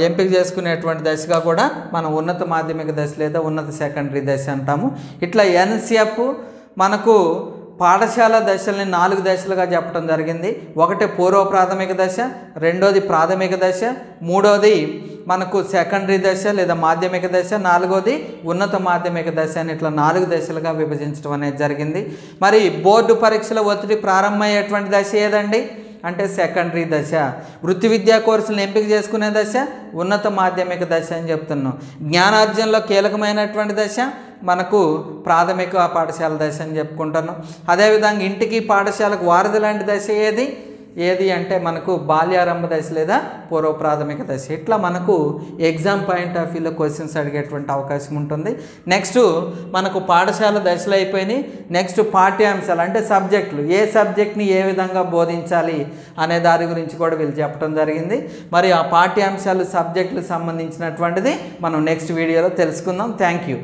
ఎంపిక చేసుకునేటువంటి దశగా కూడా మనం ఉన్నత మాధ్యమిక దశ లేదా ఉన్నత సెకండరీ దశ అంటాము. ఇట్లా ఎన్సిఎఫ్ మనకు పాఠశాల దశల్ని 4 దశలుగా చెప్పడం జరిగింది. ఒకటి పూర్వ ప్రాథమిక దశ, రెండోది ప్రాథమిక దశ, మూడోది మనకు సెకండరీ దశ లేదా మాధ్యమిక దశ, నాలుగోది ఉన్నత మాధ్యమిక దశ అని ఇట్లా 4 దశలుగా విభజించడం అనేది జరిగింది. మరి బోర్డు పరీక్షల ఒత్తిడి ప్రారంభమయ్యేటువంటి దశ ఏదండి అంటే సెకండరీ దశ. వృత్తి విద్యా కోర్సులను ఎంపిక చేసుకునే దశ ఉన్నత మాధ్యమిక దశ అని చెప్తున్నాం. జ్ఞానార్జనలో కీలకమైనటువంటి దశ మనకు ప్రాథమిక పాఠశాల దశ అని చెప్పుకుంటున్నాం. అదేవిధంగా ఇంటికి పాఠశాలకు వారధి లాంటి దశ ఏది అంటే మనకు బాల్యారంభ దశ లేదా పూర్వ ప్రాథమిక దశ. ఇట్లా మనకు ఎగ్జామ్ పాయింట్ ఆఫ్ వ్యూలో క్వశ్చన్స్ అడిగేటువంటి అవకాశం ఉంటుంది. నెక్స్ట్ మనకు పాఠశాల దశలు అయిపోయినాయి. నెక్స్ట్ పాఠ్యాంశాలు అంటే సబ్జెక్టులు, ఏ సబ్జెక్ట్ని ఏ విధంగా బోధించాలి అనే దాని గురించి కూడా వీళ్ళు చెప్పడం జరిగింది. మరి ఆ పాఠ్యాంశాలు సబ్జెక్టులకు సంబంధించినటువంటిది మనం నెక్స్ట్ వీడియోలో తెలుసుకుందాం. Thank you.